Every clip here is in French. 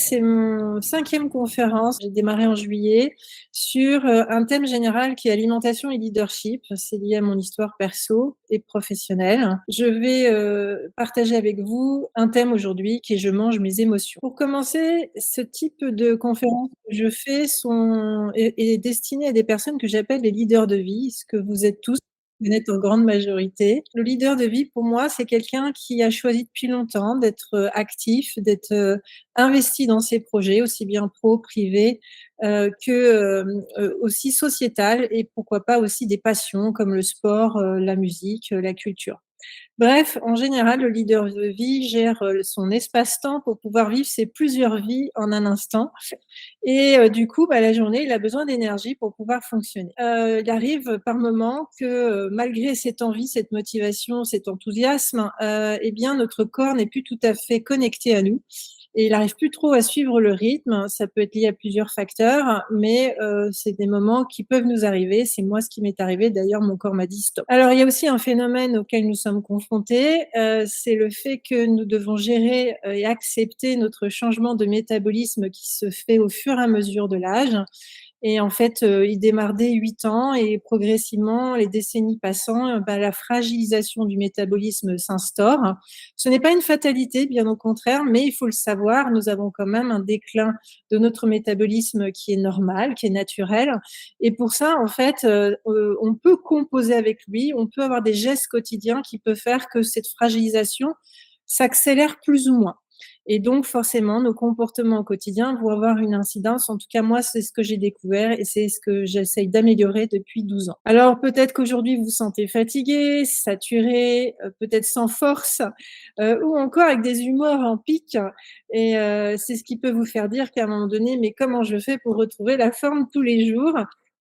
c'est mon 5e conférence. J'ai démarré en juillet sur, un thème général qui est alimentation et leadership. C'est lié à mon histoire perso et professionnelle. Je vais, partager avec vous un thème aujourd'hui qui est: «Je mange mes émotions». Pour commencer, ce type de conférence que je fais est destiné à des personnes que j'appelle les leaders de vie, ce que vous êtes tous, vous êtes en grande majorité. Le leader de vie, pour moi, c'est quelqu'un qui a choisi depuis longtemps d'être, actif, d'être, investi dans ses projets, aussi bien pro, privé, aussi sociétal et pourquoi pas aussi des passions comme le sport, la musique, la culture. Bref, en général, le leader de vie gère, son espace-temps pour pouvoir vivre ses plusieurs vies en un instant et du coup, la journée, il a besoin d'énergie pour pouvoir fonctionner. Il arrive par moments que, malgré cette envie, cette motivation, cet enthousiasme, et bien, notre corps n'est plus tout à fait connecté à nous et il arrive plus trop à suivre le rythme. Ça peut être lié à plusieurs facteurs, mais c'est des moments qui peuvent nous arriver. C'est moi ce qui m'est arrivé. D'ailleurs, mon corps m'a dit: «Stop». Alors, il y a aussi un phénomène auquel nous sommes confrontés, c'est le fait que nous devons gérer, et accepter notre changement de métabolisme qui se fait au fur et à mesure de l'âge et en fait, il démarre dès 8 ans et progressivement, les décennies passant, la fragilisation du métabolisme s'instaure. Ce n'est pas une fatalité, bien au contraire, mais il faut le savoir, nous avons quand même un déclin de notre métabolisme qui est normal, qui est naturel et pour ça, en fait, on peut composer avec lui, on peut avoir des gestes quotidiens qui peuvent faire que cette fragilisation s'accélère plus ou moins et donc forcément, nos comportements au quotidien vont avoir une incidence. En tout cas, moi, c'est ce que j'ai découvert et c'est ce que j'essaye d'améliorer depuis 12 ans. Alors peut-être qu'aujourd'hui, vous vous sentez fatigué, saturé, peut-être sans force, ou encore avec des humeurs en pic et c'est ce qui peut vous faire dire qu'à un moment donné: «Mais comment je fais pour retrouver la forme tous les jours?»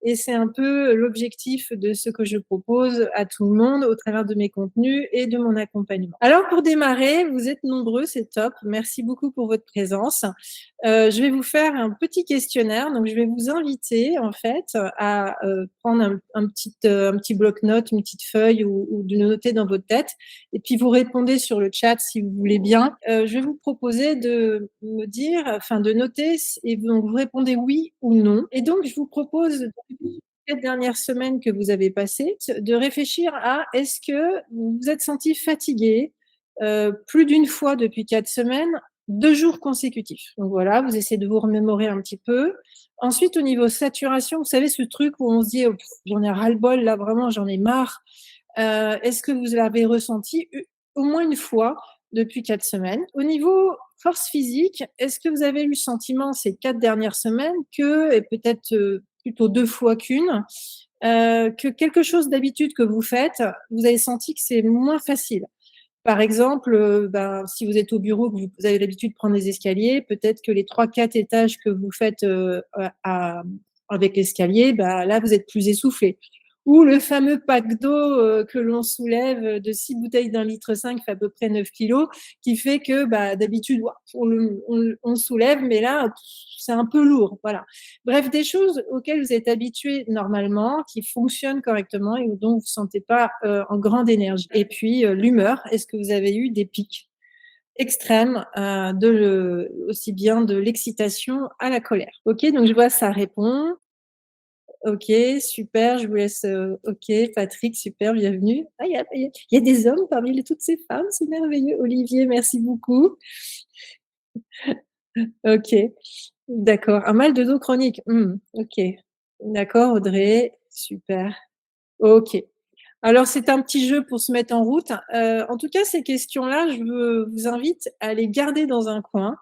Et c'est un peu l'objectif de ce que je propose à tout le monde au travers de mes contenus et de mon accompagnement. Alors pour démarrer, vous êtes nombreux, c'est top. Merci beaucoup pour votre présence. Je vais vous faire un petit questionnaire, donc je vais vous inviter en fait à, prendre un petit bloc-notes, une petite feuille ou de noter dans votre tête et puis vous répondez sur le chat si vous voulez bien. Je vais vous proposer de me dire enfin de noter et donc vous répondez oui ou non et donc je vous propose dans les 4 dernières semaines que vous avez passées, de réfléchir à est-ce que vous vous êtes senti fatigué, plus d'une fois depuis 4 semaines, 2 jours consécutifs. Donc voilà, vous essayez de vous remémorer un petit peu. Ensuite, au niveau saturation, vous savez ce truc où on se dit: J'en ai ras-le-bol là, vraiment j'en ai marre». Est-ce que vous l'avez ressenti au moins une fois depuis 4 semaines? Au niveau force physique, est-ce que vous avez eu le sentiment ces 4 dernières semaines que et peut-être, plutôt 2 fois qu'une, que quelque chose d'habitude que vous faites, vous avez senti que c'est moins facile? Par exemple, si vous êtes au bureau, que vous avez l'habitude de prendre les escaliers, peut-être que les 3-4 étages que vous faites, avec l'escalier, là, vous êtes plus essoufflé. Ou le fameux pack d'eau, que l'on soulève, de 6 bouteilles d'1,5 litre fait à peu près 9 kilogrammes, qui fait que, d'habitude, ouah, on le soulève, mais là, c'est un peu lourd, voilà. Bref, des choses auxquelles vous êtes habitué normalement, qui fonctionnent correctement et dont vous ne vous sentez pas, en grande énergie. Et puis, l'humeur, est-ce que vous avez eu des pics extrêmes, aussi bien de l'excitation à la colère? OK, donc je vois ça répond. OK, super, je vous laisse, OK, Patrick, super, bienvenue. Ah, il y a des hommes parmi toutes ces femmes, c'est merveilleux. Olivier, merci beaucoup. OK, d'accord. Un mal de dos chronique? OK. D'accord, Audrey, super. OK. Alors c'est un petit jeu pour se mettre en route. En tout cas, ces questions-là, je vous invite à les garder dans un coin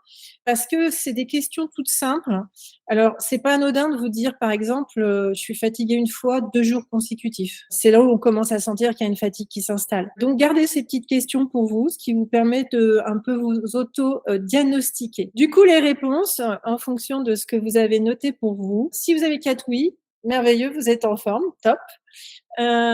parce que c'est des questions toutes simples. Alors, c'est pas anodin de vous dire, par exemple, «Je suis fatiguée une fois, 2 jours consécutifs». C'est là où on commence à sentir qu'il y a une fatigue qui s'installe. Donc gardez ces petites questions pour vous, ce qui vous permet de un peu vous auto, diagnostiquer. Du coup, les réponses, en fonction de ce que vous avez noté pour vous. Si vous avez 4 oui, merveilleux, vous êtes en forme, top.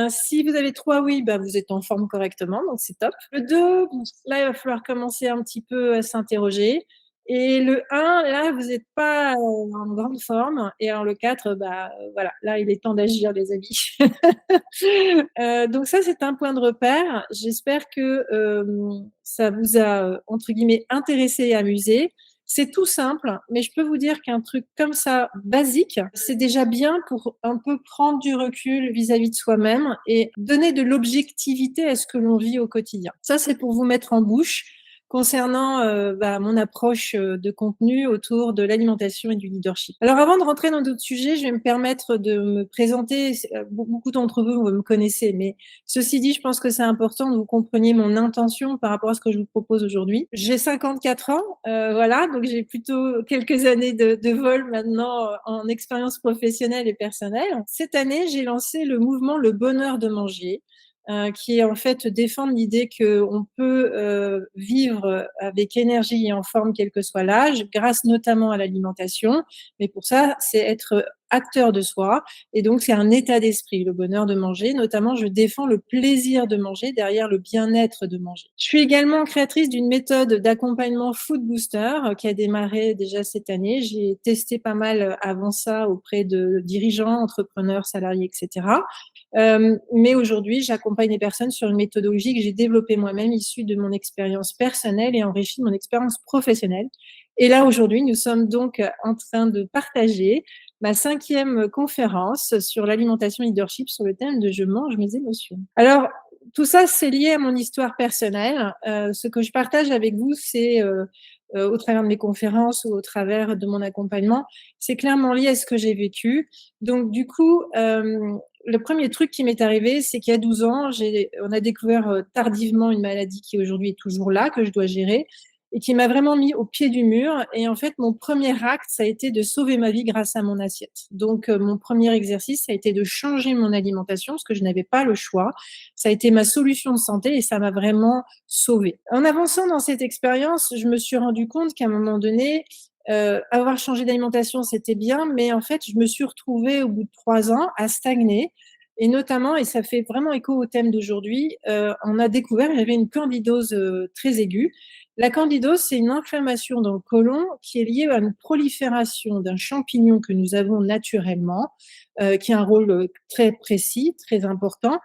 Si vous avez 3 oui, vous êtes en forme correctement, donc c'est top. Le 2, bon, là, il va falloir commencer un petit peu à s'interroger et le 1, là, vous êtes pas, en grande forme et alors le 4, voilà, là, il est temps d'agir les amis. Donc ça, c'est un point de repère. J'espère que, ça vous a, entre guillemets «intéressé et amusé». C'est tout simple, mais je peux vous dire qu'un truc comme ça, basique, c'est déjà bien pour un peu prendre du recul vis-à-vis de soi-même et donner de l'objectivité à ce que l'on vit au quotidien. Ça, c'est pour vous mettre en bouche concernant, mon approche, de contenu autour de l'alimentation et du leadership. Alors avant de rentrer dans d'autres sujets, je vais me permettre de me présenter. Beaucoup d'entre vous, vous me connaissez, mais ceci dit, je pense que c'est important que vous compreniez mon intention par rapport à ce que je vous propose aujourd'hui. J'ai 54 ans, voilà, donc j'ai plutôt quelques années de vol maintenant, en expérience professionnelle et personnelle. Cette année, j'ai lancé le mouvement Le Bonheur de manger, qui est en fait défendre l'idée qu'on peut vivre avec énergie et en forme quel que soit l'âge, grâce notamment à l'alimentation. Mais pour ça, c'est être acteur de soi. Et donc, c'est un état d'esprit, le bonheur de manger. Notamment, je défends le plaisir de manger derrière le bien-être de manger. Je suis également créatrice d'une méthode d'accompagnement Food Booster qui a démarré déjà cette année. J'ai testé pas mal avant ça auprès de dirigeants, entrepreneurs, salariés, etc. Mais aujourd'hui, j'accompagne les personnes sur une méthodologie que j'ai développée moi-même, issue de mon expérience personnelle et enrichie de mon expérience professionnelle. Et là, aujourd'hui, nous sommes donc en train de partager ma 5e conférence sur l'alimentation leadership sur le thème de «Je mange mes émotions». Alors, tout ça, c'est lié à mon histoire personnelle. Ce que je partage avec vous, c'est, au travers de mes conférences ou au travers de mon accompagnement, c'est clairement lié à ce que j'ai vécu. Donc du coup, le premier truc qui m'est arrivé, c'est qu'il y a 12 ans, on a découvert, tardivement une maladie qui aujourd'hui est toujours là, que je dois gérer et qui m'a vraiment mis au pied du mur. Et en fait, mon premier acte, ça a été de sauver ma vie grâce à mon assiette. Donc mon premier exercice, ça a été de changer mon alimentation parce que je n'avais pas le choix. Ça a été ma solution de santé et ça m'a vraiment sauvée. En avançant dans cette expérience, je me suis rendu compte qu'à un moment donné, avoir changé d'alimentation, c'était bien, mais en fait, je me suis retrouvée au bout de 3 ans à stagner. Et notamment, et ça fait vraiment écho au thème d'aujourd'hui, on a découvert que j'avais une candidose très aiguë. La candidose, c'est une inflammation dans le côlon qui est liée à une prolifération d'un champignon que nous avons naturellement, qui a un rôle très précis, très important,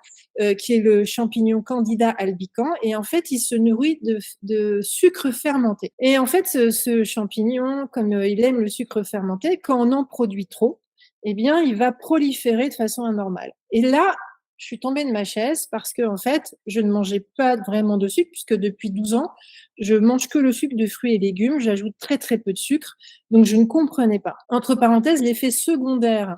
qui est le champignon Candida albicans. Et en fait, il se nourrit de sucre fermenté. Et en fait, ce champignon, comme il aime le sucre fermenté, quand on en produit trop, eh bien, il va proliférer de façon anormale. Et là, je suis tombée de ma chaise parce que en fait, je ne mangeais pas vraiment de sucre puisque depuis 12 ans, je mange que le sucre de fruits et légumes. J'ajoute très, très peu de sucre. Donc, je ne comprenais pas. Entre parenthèses, l'effet secondaire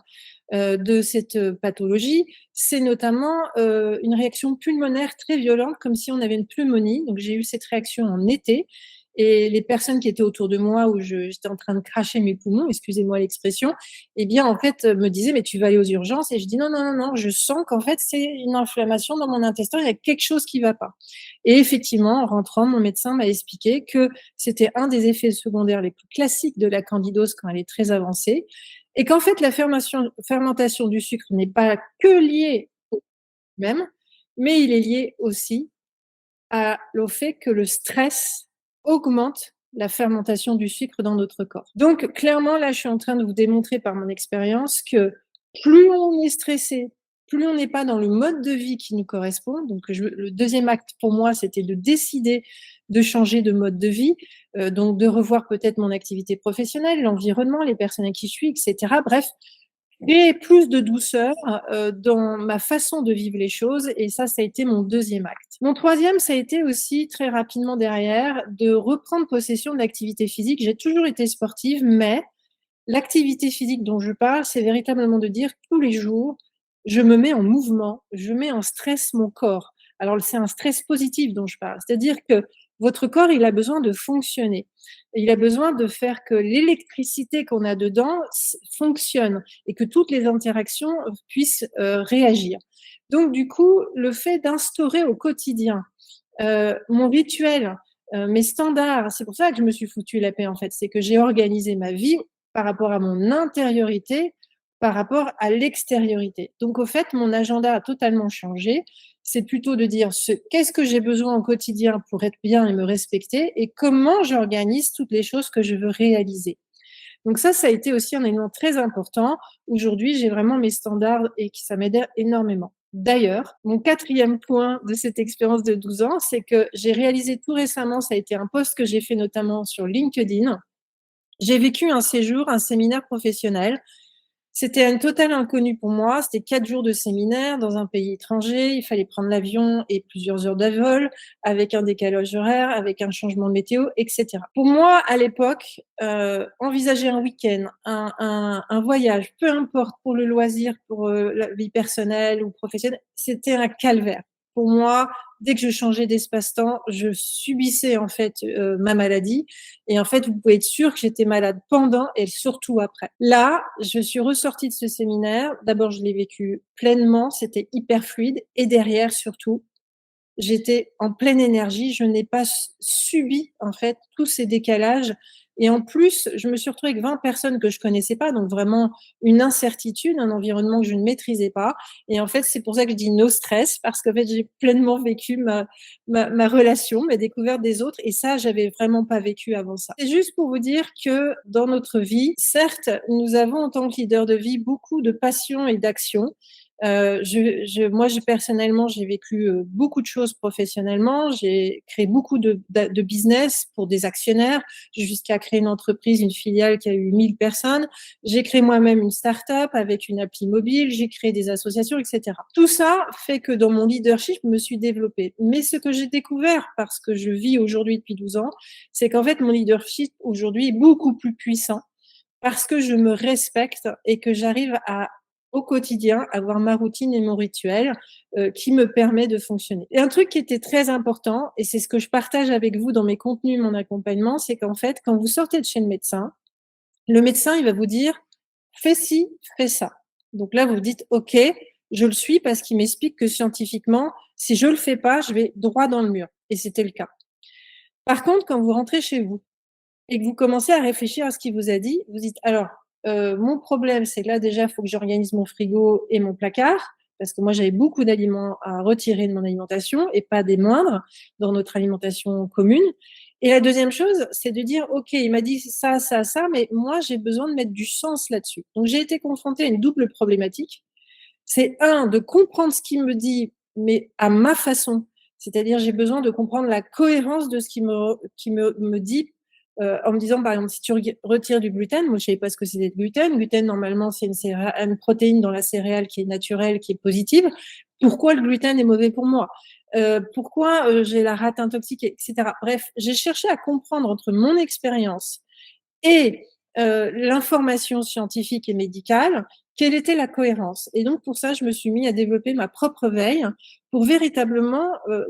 de cette pathologie, c'est notamment une réaction pulmonaire très violente, comme si on avait une pneumonie. Donc, j'ai eu cette réaction en été. Et les personnes qui étaient autour de moi, où j'étais en train de cracher mes poumons, excusez-moi l'expression, eh bien, en fait, me disaient, mais tu vas aller aux urgences. Et je dis, non, non, non, non, je sens qu'en fait, c'est une inflammation dans mon intestin, il y a quelque chose qui va pas. Et effectivement, en rentrant, mon médecin m'a expliqué que c'était un des effets secondaires les plus classiques de la candidose quand elle est très avancée. Et qu'en fait, la fermentation du sucre n'est pas que liée au même, mais il est lié aussi au fait que le stress augmente la fermentation du sucre dans notre corps. Donc clairement, là, je suis en train de vous démontrer par mon expérience que plus on est stressé, plus on n'est pas dans le mode de vie qui nous correspond. Donc le deuxième acte pour moi, c'était de décider de changer de mode de vie, donc de revoir peut-être mon activité professionnelle, l'environnement, les personnes à qui je suis, etc. Bref, et plus de douceur, dans ma façon de vivre les choses. Et ça a été mon deuxième acte. Mon troisième, ça a été aussi très rapidement derrière de reprendre possession de l'activité physique. J'ai toujours été sportive, mais l'activité physique dont je parle, c'est véritablement de dire tous les jours, je me mets en mouvement, je mets en stress mon corps. Alors c'est un stress positif dont je parle, c'est-à-dire que votre corps, il a besoin de fonctionner. Il a besoin de faire que l'électricité qu'on a dedans fonctionne et que toutes les interactions puissent réagir. Donc du coup, le fait d'instaurer au quotidien mon rituel, mes standards, c'est pour ça que je me suis foutu la paix en fait, c'est que j'ai organisé ma vie par rapport à mon intériorité, par rapport à l'extériorité. Donc au fait, mon agenda a totalement changé. C'est plutôt de dire qu'est-ce que j'ai besoin au quotidien pour être bien et me respecter et comment j'organise toutes les choses que je veux réaliser. Donc ça a été aussi un élément très important. Aujourd'hui, j'ai vraiment mes standards et ça m'aide énormément. D'ailleurs, mon 4e point de cette expérience de 12 ans, c'est que j'ai réalisé tout récemment, ça a été un post que j'ai fait notamment sur LinkedIn, J'ai vécu un séjour, un séminaire professionnel. C'était un total inconnu pour moi. C'était 4 jours de séminaire dans un pays étranger. Il fallait prendre l'avion et plusieurs heures de vol, avec un décalage horaire, avec un changement de météo, et cetera. Pour moi, à l'époque, envisager un week-end, un voyage, peu importe, pour le loisir, pour, la vie personnelle ou professionnelle, c'était un calvaire. Pour moi, dès que je changeais d'espace-temps, je subissais en fait, ma maladie et en fait, vous pouvez être sûr que j'étais malade pendant et surtout après. Là, je suis ressortie de ce séminaire. D'abord, je l'ai vécu pleinement, c'était hyper fluide et derrière surtout, j'étais en pleine énergie, je n'ai pas subi en fait tous ces décalages et en plus, je me suis retrouvée avec 20 personnes que je connaissais pas, donc vraiment une incertitude, un environnement que je ne maîtrisais pas et en fait, c'est pour ça que je dis no stress parce qu'en fait, j'ai pleinement vécu ma relation, ma découverte des autres et ça, j'avais vraiment pas vécu avant ça. C'est juste pour vous dire que dans notre vie, certes, nous avons en tant que leader de vie beaucoup de passion et d'action, moi, personnellement, j'ai vécu beaucoup de choses professionnellement. J'ai créé beaucoup de business pour des actionnaires, jusqu'à créer une entreprise, une filiale qui a eu 1000 personnes. J'ai créé moi-même une start-up avec une appli mobile. J'ai créé des associations, etc. Tout ça fait que dans mon leadership, je me suis développée. Mais ce que j'ai découvert, parce que je vis aujourd'hui depuis 12 ans, c'est qu'en fait, mon leadership aujourd'hui est beaucoup plus puissant parce que je me respecte et que j'arrive à au quotidien, avoir ma routine et mon rituel, qui me permet de fonctionner. Et un truc qui était très important et c'est ce que je partage avec vous dans mes contenus, mon accompagnement, c'est qu'en fait, quand vous sortez de chez le médecin, il va vous dire: «Fais ci, fais ça». Donc là, vous vous dites: «OK, je le suis parce qu'il m'explique que scientifiquement, si je le fais pas, je vais droit dans le mur» et c'était le cas. Par contre, quand vous rentrez chez vous et que vous commencez à réfléchir à ce qu'il vous a dit, vous dites: «Alors, mon problème, c'est que là, déjà, il faut que j'organise mon frigo et mon placard», parce que moi, j'avais beaucoup d'aliments à retirer de mon alimentation et pas des moindres dans notre alimentation commune et la deuxième chose, c'est de dire: «OK, il m'a dit ça, ça, ça, mais moi, j'ai besoin de mettre du sens là-dessus». Donc j'ai été confrontée à une double problématique. C'est un de comprendre ce qu'il me dit, mais à ma façon. C'est-à-dire, j'ai besoin de comprendre la cohérence de ce qu'il me dit, en me disant, par exemple, si tu retires du gluten, moi je savais pas ce que c'était le gluten. Le gluten, normalement, c'est une protéine dans la céréale qui est naturelle, qui est positive. Pourquoi le gluten est mauvais pour moi? Pourquoi j'ai la rate intoxiquée, etc. Bref, j'ai cherché à comprendre entre mon expérience et l'information scientifique et médicale, quelle était la cohérence? Et donc pour ça, je me suis mis à développer ma propre veille pour véritablement,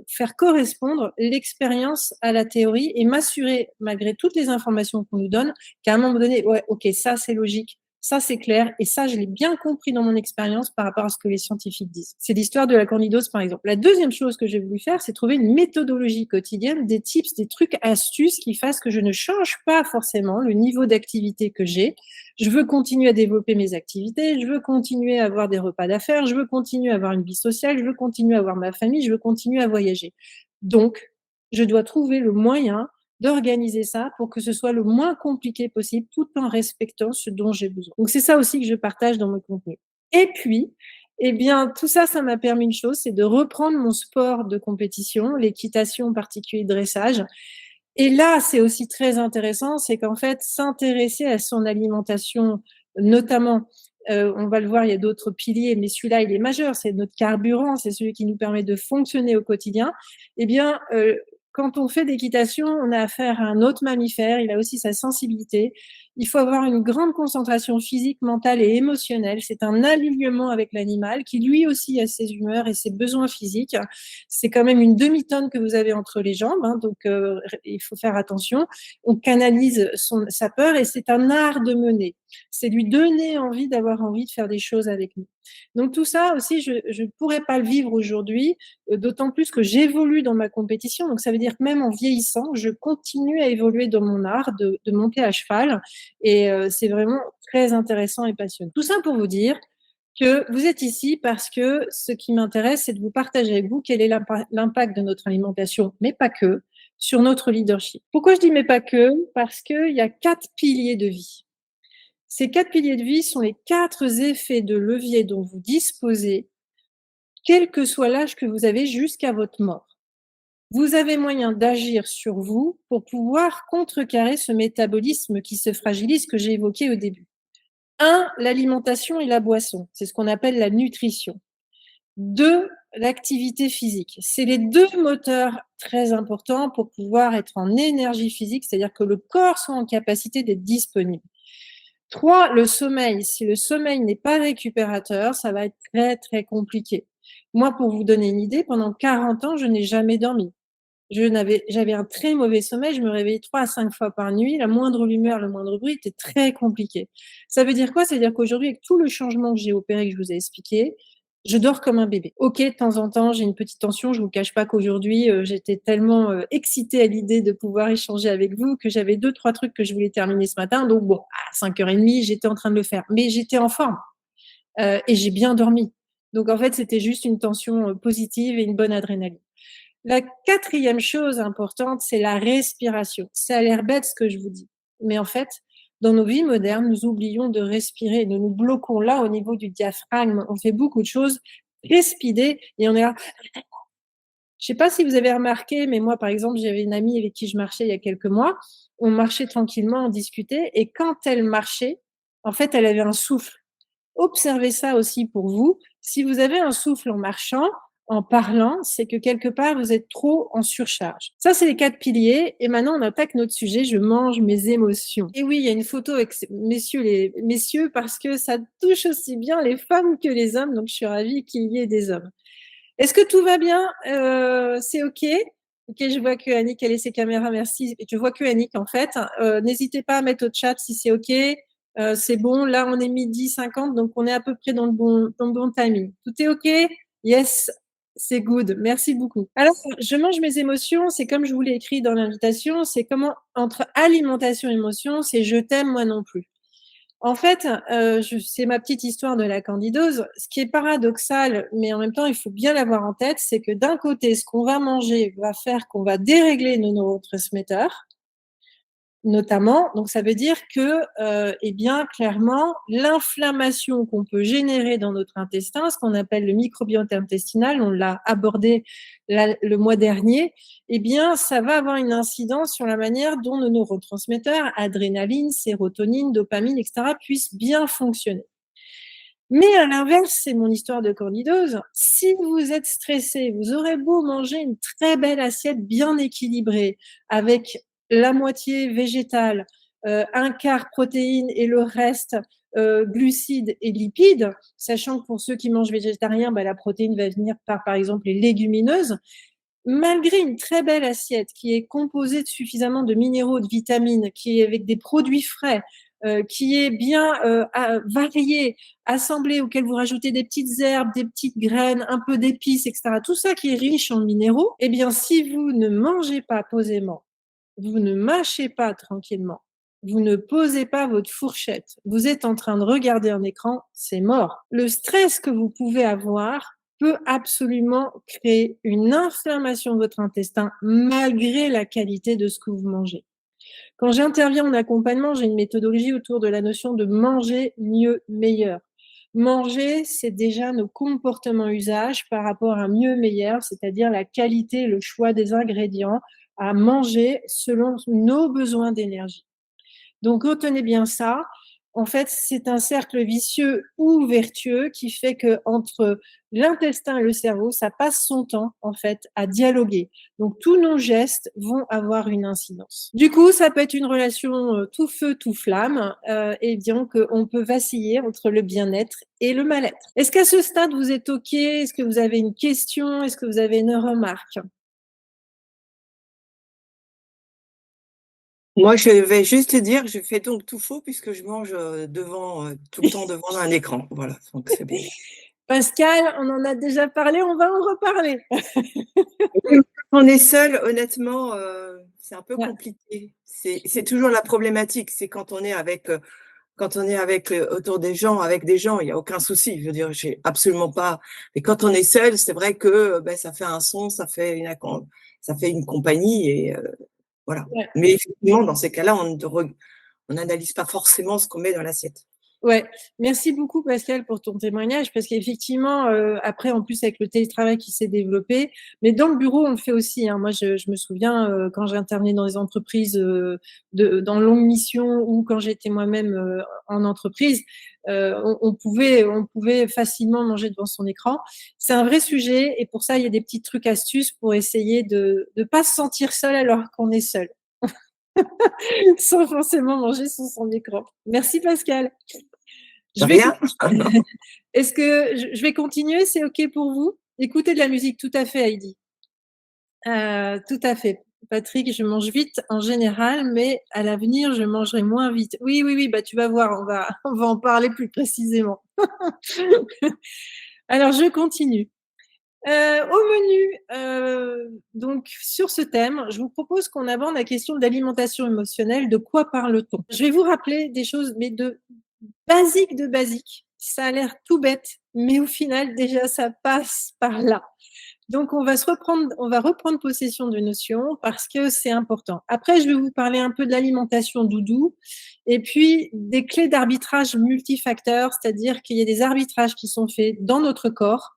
faire correspondre l'expérience à la théorie et m'assurer, malgré toutes les informations qu'on nous donne, qu'à un moment donné, ouais, OK, ça c'est logique, ça c'est clair et ça je l'ai bien compris dans mon expérience par rapport à ce que les scientifiques disent. C'est l'histoire de la candidose, par exemple. La deuxième chose que j'ai voulu faire, c'est trouver une méthodologie quotidienne, des tips, des trucs, astuces qui fassent que je ne change pas forcément le niveau d'activité que j'ai. Je veux continuer à développer mes activités, je veux continuer à avoir des repas d'affaires, je veux continuer à avoir une vie sociale, je veux continuer à avoir ma famille, je veux continuer à voyager. Donc, je dois trouver le moyen d'organiser ça pour que ce soit le moins compliqué possible, tout en respectant ce dont j'ai besoin. Donc c'est ça aussi que je partage dans mon contenu. Et puis, eh bien, tout ça, ça m'a permis une chose, c'est de reprendre mon sport de compétition, l'équitation, en particulier le dressage. Et là, c'est aussi très intéressant, c'est qu'en fait, s'intéresser à son alimentation, notamment, on va le voir, il y a d'autres piliers, mais celui-là, il est majeur, c'est notre carburant, c'est celui qui nous permet de fonctionner au quotidien. Eh bien, quand on fait d'équitation, on a affaire à un autre mammifère, il a aussi sa sensibilité. Il faut avoir une grande concentration physique, mentale et émotionnelle. C'est un alignement avec l'animal qui lui aussi a ses humeurs et ses besoins physiques. C'est quand même une demi-tonne que vous avez entre les jambes, hein, donc il faut faire attention. On canalise sa peur et c'est un art de mener. C'est lui donner envie d'avoir envie de faire des choses avec nous. Donc tout ça aussi, je ne pourrais pas le vivre aujourd'hui, d'autant plus que j'évolue dans ma compétition. Donc ça veut dire que même en vieillissant, je continue à évoluer dans mon art de monter à cheval et c'est vraiment très intéressant et passionnant. Tout ça pour vous dire que vous êtes ici parce que ce qui m'intéresse, c'est de vous partager avec vous quel est l'impact de notre alimentation, mais pas que, sur notre leadership. Pourquoi je dis mais pas que? Parce qu'il y a 4 piliers de vie. Ces 4 piliers de vie sont les 4 effets de levier dont vous disposez, quel que soit l'âge que vous avez jusqu'à votre mort. vous avez moyen d'agir sur vous pour pouvoir contrecarrer ce métabolisme qui se fragilise que j'ai évoqué au début. Un, l'alimentation et la boisson, c'est ce qu'on appelle la nutrition. Deux, l'activité physique. C'est les deux moteurs très importants pour pouvoir être en énergie physique, c'est-à-dire que le corps soit en capacité d'être disponible. Trois, le sommeil. Si le sommeil n'est pas récupérateur, ça va être très, très compliqué. Moi, pour vous donner une idée, pendant 40 ans, je n'ai jamais dormi. J'avais un très mauvais sommeil, je me réveillais 3 à 5 fois par nuit, la moindre lumière, le moindre bruit était très compliqué. Ça veut dire quoi? Ça veut dire qu'aujourd'hui, avec tout le changement que j'ai opéré, que je vous ai expliqué, je dors comme un bébé. OK, de temps en temps, j'ai une petite tension, je vous cache pas qu'aujourd'hui, j'étais tellement, excitée à l'idée de pouvoir échanger avec vous que j'avais 2-3 trucs que je voulais terminer ce matin, donc bon, à 5h30, j'étais en train de le faire, mais j'étais en forme, et j'ai bien dormi. Donc en fait, c'était juste une tension, positive et une bonne adrénaline. La quatrième chose importante, c'est la respiration. Ça a l'air bête ce que je vous dis, mais en fait, dans nos vies modernes, nous oublions de respirer. Nous nous bloquons là au niveau du diaphragme. On fait beaucoup de choses très speedées et on est là. Je sais pas si vous avez remarqué, mais moi, par exemple, j'avais une amie avec qui je marchais il y a quelques mois. On marchait tranquillement, on discutait et quand elle marchait, en fait, elle avait un souffle. Observez ça aussi pour vous. Si vous avez un souffle en marchant, en parlant, c'est que quelque part, vous êtes trop en surcharge. Ça, c'est les 4 piliers. Et maintenant, on attaque notre sujet. Je mange mes émotions. Et oui, il y a une photo avec messieurs, parce que ça touche aussi bien les femmes que les hommes. Donc, je suis ravie qu'il y ait des hommes. Est-ce que tout va bien? C'est OK? OK, je vois que Annick a laissé caméra, merci. Je vois que Annick, en fait. N'hésitez pas à mettre au chat si c'est OK. C'est bon, là, on est 12h50, donc on est à peu près dans le bon timing. Tout est OK? Yes, c'est good. Merci beaucoup. Alors, je mange mes émotions, c'est comme je vous l'ai écrit dans l'invitation, c'est comment, entre alimentation et émotion, c'est je t'aime, moi non plus. En fait, c'est ma petite histoire de la candidose. Ce qui est paradoxal, mais en même temps, il faut bien l'avoir en tête, c'est que d'un côté, ce qu'on va manger va faire qu'on va dérégler nos neurotransmetteurs, notamment. Donc ça veut dire que, eh bien, clairement, l'inflammation qu'on peut générer dans notre intestin, ce qu'on appelle le microbiote intestinal, on l'a abordé le mois dernier, eh bien, ça va avoir une incidence sur la manière dont nos neurotransmetteurs, adrénaline, sérotonine, dopamine, etc., puissent bien fonctionner. Mais à l'inverse, c'est mon histoire de candidose. Si vous êtes stressé, vous aurez beau manger une très belle assiette bien équilibrée, avec la moitié végétale, un quart protéines et le reste glucides et lipides, sachant que pour ceux qui mangent végétarien, bah, la protéine va venir par exemple, les légumineuses. Malgré une très belle assiette qui est composée de suffisamment de minéraux, de vitamines, qui est avec des produits frais, qui est bien variée, assemblée, auquel vous rajoutez des petites herbes, des petites graines, un peu d'épices, etc. Tout ça qui est riche en minéraux, eh bien, si vous ne mangez pas posément, vous ne mâchez pas tranquillement, vous ne posez pas votre fourchette, vous êtes en train de regarder un écran, c'est mort. Le stress que vous pouvez avoir peut absolument créer une inflammation de votre intestin malgré la qualité de ce que vous mangez. Quand j'interviens en accompagnement, j'ai une méthodologie autour de la notion de manger mieux, meilleur. Manger, c'est déjà nos comportements usages par rapport à mieux, meilleur, c'est-à-dire la qualité, le choix des ingrédients à manger selon nos besoins d'énergie. Donc retenez bien ça. En fait, c'est un cercle vicieux ou vertueux qui fait que entre l'intestin et le cerveau, ça passe son temps en fait à dialoguer. Donc tous nos gestes vont avoir une incidence. Du coup, ça peut être une relation tout feu tout flamme, et donc on peut vaciller entre le bien-être et le mal-être. Est-ce qu'à ce stade vous êtes OK? Est-ce que vous avez une question? Est-ce que vous avez une remarque? Moi, je vais juste te dire, je fais donc tout faux puisque je mange tout le temps devant un écran. Voilà, donc c'est bon. Pascal, on en a déjà parlé, on va en reparler. Quand on est seul, honnêtement, c'est un peu Ouais. compliqué. C'est toujours la problématique. C'est quand on est avec autour des gens, avec des gens, il n'y a aucun souci. Je veux dire, j'ai absolument pas. Mais quand on est seul, c'est vrai que ben, ça fait un son, ça fait une compagnie et voilà. Ouais. Mais effectivement, dans ces cas-là, on n'analyse pas forcément ce qu'on met dans l'assiette. Ouais, merci beaucoup Pascal pour ton témoignage parce qu'effectivement, après en plus avec le télétravail qui s'est développé, mais dans le bureau on le fait aussi, hein. Moi je me souviens quand j'intervenais dans des entreprises dans longue mission ou quand j'étais moi-même en entreprise, on pouvait facilement manger devant son écran. C'est un vrai sujet et pour ça il y a des petits trucs astuces pour essayer de ne pas se sentir seul alors qu'on est seul, sans forcément manger sur son écran. Merci Pascal. De Je vais rien. Est-ce que je vais continuer? C'est OK pour vous? Écoutez de la musique, tout à fait, Heidi. Tout à fait. Patrick, je mange vite en général, mais à l'avenir, je mangerai moins vite. Oui, oui, oui, bah, tu vas voir, on va en parler plus précisément. Alors, je continue. Au menu, donc sur ce thème, je vous propose qu'on aborde la question de l'alimentation émotionnelle. De quoi parle-t-on? Je vais vous rappeler des choses, mais de basique. Ça a l'air tout bête, mais au final, déjà, ça passe par là. Donc, on va reprendre possession de notions parce que c'est important. Après, je vais vous parler un peu de l'alimentation doudou et puis des clés d'arbitrage multifacteurs, c'est-à-dire qu'il y a des arbitrages qui sont faits dans notre corps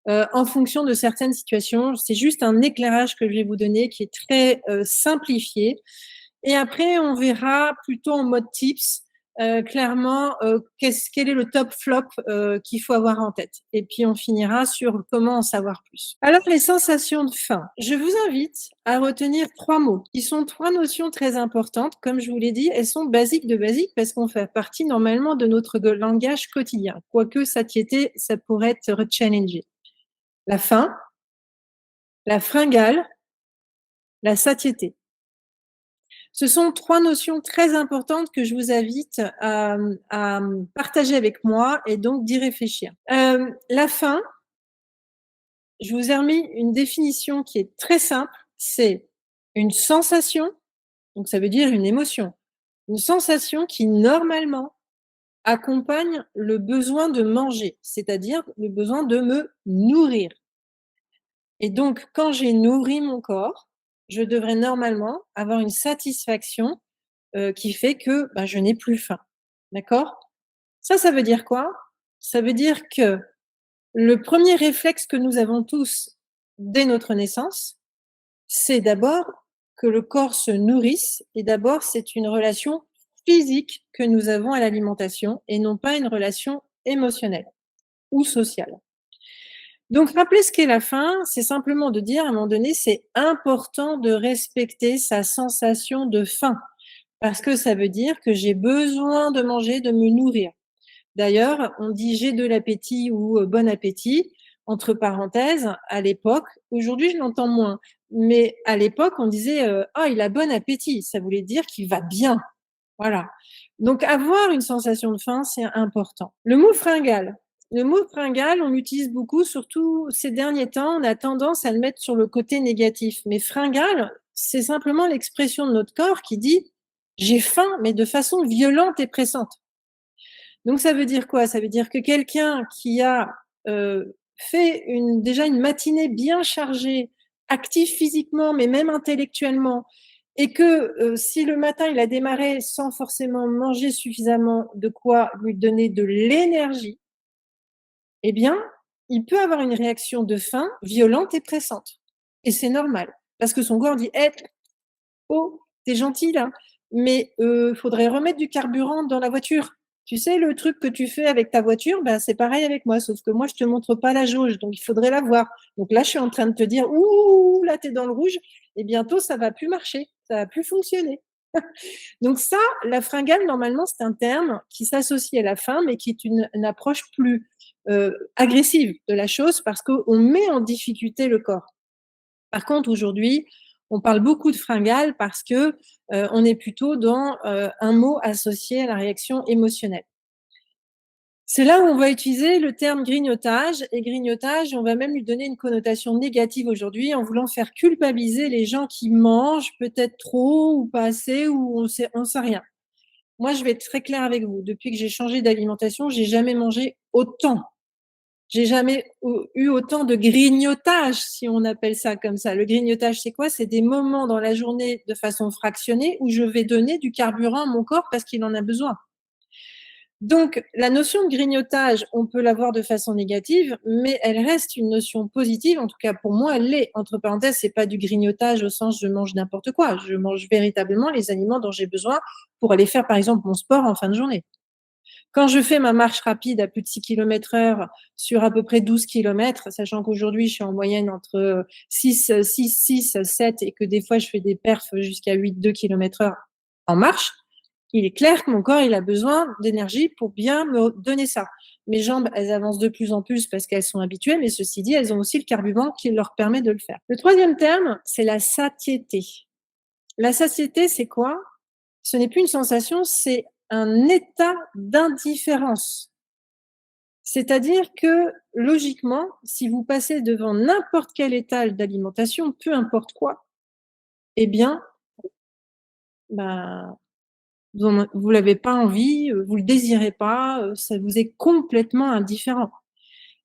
en fonction de certaines situations. C'est juste un éclairage que je vais vous donner qui est très simplifié. Et après, on verra plutôt en mode tips, clairement, quel est le top flop qu'il faut avoir en tête. Et puis, on finira sur comment en savoir plus. Alors, les sensations de faim. Je vous invite à retenir 3 mots, qui sont 3 notions très importantes. Comme je vous l'ai dit, elles sont basiques de basiques parce qu'on fait partie normalement de notre langage quotidien. Quoique satiété, ça pourrait être challengé. La faim, la fringale, la satiété. Ce sont 3 notions très importantes que je vous invite à partager avec moi et donc d'y réfléchir. La faim, je vous ai remis une définition qui est très simple, c'est une sensation, donc ça veut dire une émotion, une sensation qui normalement accompagne le besoin de manger, c'est-à-dire le besoin de me nourrir. Et donc quand j'ai nourri mon corps, je devrais normalement avoir une satisfaction qui fait que, bah, je n'ai plus faim. D'accord? Ça veut dire quoi? Ça veut dire que le premier réflexe que nous avons tous dès notre naissance, c'est d'abord que le corps se nourrisse et d'abord c'est une relation physique que nous avons à l'alimentation et non pas une relation émotionnelle ou sociale. Donc rappeler ce qu'est la faim, c'est simplement de dire à un moment donné, c'est important de respecter sa sensation de faim. Parce que ça veut dire que j'ai besoin de manger, de me nourrir. D'ailleurs, on dit j'ai de l'appétit ou bon appétit, entre parenthèses, à l'époque. Aujourd'hui, je l'entends moins. Mais à l'époque, on disait ah, il a bon appétit. Ça voulait dire qu'il va bien. Voilà. Donc, avoir une sensation de faim, c'est important. Le mot fringale. Le mot fringale, on l'utilise beaucoup, surtout ces derniers temps, on a tendance à le mettre sur le côté négatif. Mais fringale, c'est simplement l'expression de notre corps qui dit j'ai faim, mais de façon violente et pressante. Donc, ça veut dire quoi? Ça veut dire que quelqu'un qui a fait déjà une matinée bien chargée, actif physiquement, mais même intellectuellement, et que si le matin il a démarré sans forcément manger suffisamment de quoi lui donner de l'énergie, eh bien, il peut avoir une réaction de faim violente et pressante. Et c'est normal, parce que son corps dit hey, oh, t'es gentil là, mais faudrait remettre du carburant dans la voiture. Tu sais, le truc que tu fais avec ta voiture, ben, c'est pareil avec moi, sauf que moi, je te montre pas la jauge, donc il faudrait la voir. Donc là, je suis en train de te dire, ouh, là, t'es dans le rouge, et bientôt, ça va plus marcher, ça va plus fonctionner. Donc ça, la fringale, normalement, c'est un terme qui s'associe à la faim, mais qui est une approche plus agressive de la chose, parce qu'on met en difficulté le corps. Par contre, aujourd'hui, on parle beaucoup de fringale parce que on est plutôt dans un mot associé à la réaction émotionnelle. C'est là où on va utiliser le terme grignotage et grignotage, on va même lui donner une connotation négative aujourd'hui en voulant faire culpabiliser les gens qui mangent peut-être trop ou pas assez ou on sait rien. Moi, je vais être très claire avec vous. Depuis que j'ai changé d'alimentation, j'ai jamais mangé autant. J'ai jamais eu autant de grignotage, si on appelle ça comme ça. Le grignotage, c'est quoi? C'est des moments dans la journée de façon fractionnée où je vais donner du carburant à mon corps parce qu'il en a besoin. Donc, la notion de grignotage, on peut la voir de façon négative, mais elle reste une notion positive. En tout cas, pour moi, elle l'est. Entre parenthèses, c'est pas du grignotage au sens je mange n'importe quoi. Je mange véritablement les aliments dont j'ai besoin pour aller faire, par exemple, mon sport en fin de journée. Quand je fais ma marche rapide à plus de 6 km/h sur à peu près 12 kilomètres, sachant qu'aujourd'hui, je suis en moyenne entre 6, 7 et que des fois, je fais des perfs jusqu'à 8, 2 km/h en marche, il est clair que mon corps, il a besoin d'énergie pour bien me donner ça. Mes jambes, elles avancent de plus en plus parce qu'elles sont habituées, mais ceci dit, elles ont aussi le carburant qui leur permet de le faire. Le troisième terme, c'est la satiété. La satiété, c'est quoi? Ce n'est plus une sensation, c'est un état d'indifférence. C'est-à-dire que, logiquement, si vous passez devant n'importe quel étal d'alimentation, peu importe quoi, eh bien, bah, vous l'avez pas envie, vous le désirez pas, ça vous est complètement indifférent.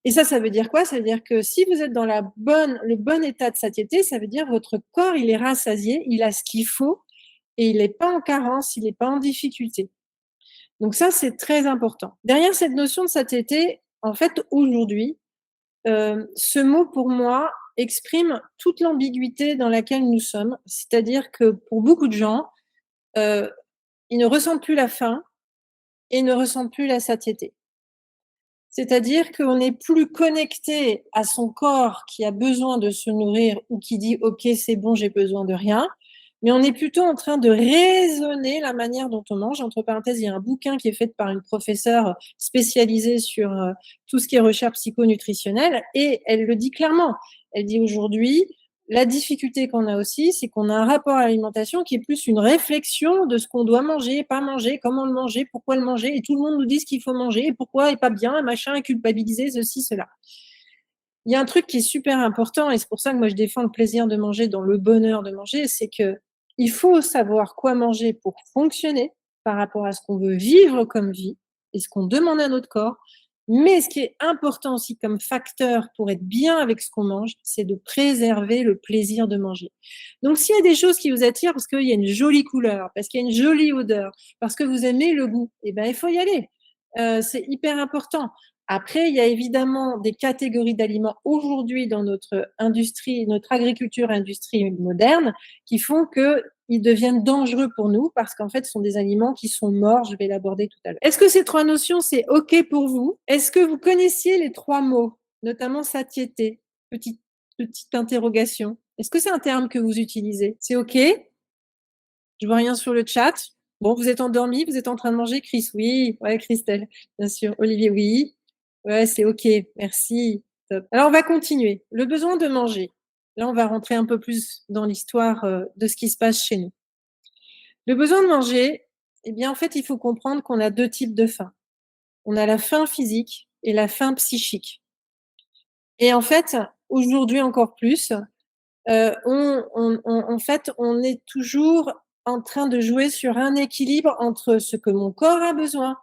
Et ça veut dire quoi? Ça veut dire que si vous êtes dans le bon état de satiété, ça veut dire votre corps, il est rassasié, il a ce qu'il faut et il est pas en carence, il est pas en difficulté. Donc ça, c'est très important. Derrière cette notion de satiété, en fait, aujourd'hui, ce mot pour moi exprime toute l'ambiguïté dans laquelle nous sommes. C'est-à-dire que pour beaucoup de gens, heu, ils ne ressentent plus la faim et ne ressentent plus la satiété. C'est-à-dire qu'on n'est plus connecté à son corps qui a besoin de se nourrir ou qui dit: «OK, c'est bon, j'ai besoin de rien», mais on est plutôt en train de raisonner la manière dont on mange. Entre parenthèses, il y a un bouquin qui est fait par une professeure spécialisée sur, tout ce qui est recherche psychonutritionnelle et elle le dit clairement. Elle dit: «Aujourd'hui, la difficulté qu'on a aussi, c'est qu'on a un rapport à l'alimentation qui est plus une réflexion de ce qu'on doit manger, pas manger, comment le manger, pourquoi le manger, et tout le monde nous dit ce qu'il faut manger, et pourquoi, et pas bien, et machin, et culpabiliser, ceci, cela. Il y a un truc qui est super important, et c'est pour ça que moi je défends le plaisir de manger dans le bonheur de manger, c'est que il faut savoir quoi manger pour fonctionner par rapport à ce qu'on veut vivre comme vie et ce qu'on demande à notre corps. Mais ce qui est important aussi comme facteur pour être bien avec ce qu'on mange, c'est de préserver le plaisir de manger. Donc s'il y a des choses qui vous attirent parce qu'il y a une jolie couleur, parce qu'il y a une jolie odeur, parce que vous aimez le goût, eh ben il faut y aller. C'est hyper important. Après, il y a évidemment des catégories d'aliments aujourd'hui dans notre industrie, notre agriculture industrie moderne, qui font qu'ils deviennent dangereux pour nous parce qu'en fait, ce sont des aliments qui sont morts. Je vais l'aborder tout à l'heure. Est-ce que ces trois notions, c'est OK pour vous? Est-ce que vous connaissiez les trois mots, notamment satiété? Petite interrogation. Est-ce que c'est un terme que vous utilisez? C'est OK? Je vois rien sur le chat. Bon, vous êtes endormi, vous êtes en train de manger, Chris? Oui. Ouais, Christelle, bien sûr. Olivier, oui. Ouais, c'est OK. Merci. Top. Alors, on va continuer. Le besoin de manger. Là, on va rentrer un peu plus dans l'histoire de ce qui se passe chez nous. Le besoin de manger, eh bien, en fait, il faut comprendre qu'on a deux types de faim. On a la faim physique et la faim psychique. Et en fait, aujourd'hui encore plus, en fait, on est toujours en train de jouer sur un équilibre entre ce que mon corps a besoin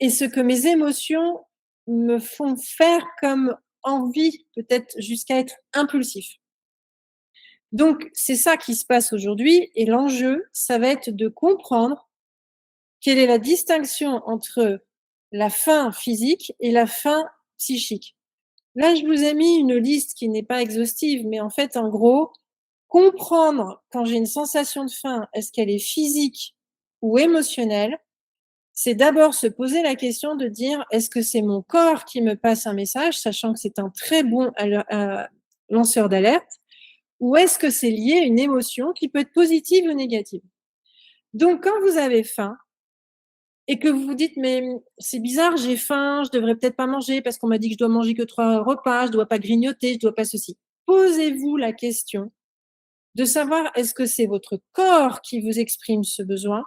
et ce que mes émotions me font faire comme envie, peut-être jusqu'à être impulsif. Donc, c'est ça qui se passe aujourd'hui et l'enjeu, ça va être de comprendre quelle est la distinction entre la faim physique et la faim psychique. Là, je vous ai mis une liste qui n'est pas exhaustive, mais en fait, en gros, comprendre quand j'ai une sensation de faim, est-ce qu'elle est physique ou émotionnelle? C'est d'abord se poser la question de dire: «Est-ce que c'est mon corps qui me passe un message?» sachant que c'est un très bon lanceur d'alerte, ou est-ce que c'est lié à une émotion qui peut être positive ou négative? Donc quand vous avez faim et que vous vous dites: «Mais c'est bizarre, j'ai faim, je devrais peut-être pas manger parce qu'on m'a dit que je dois manger que 3 repas, je dois pas grignoter, je dois pas ceci». Posez-vous la question de savoir est-ce que c'est votre corps qui vous exprime ce besoin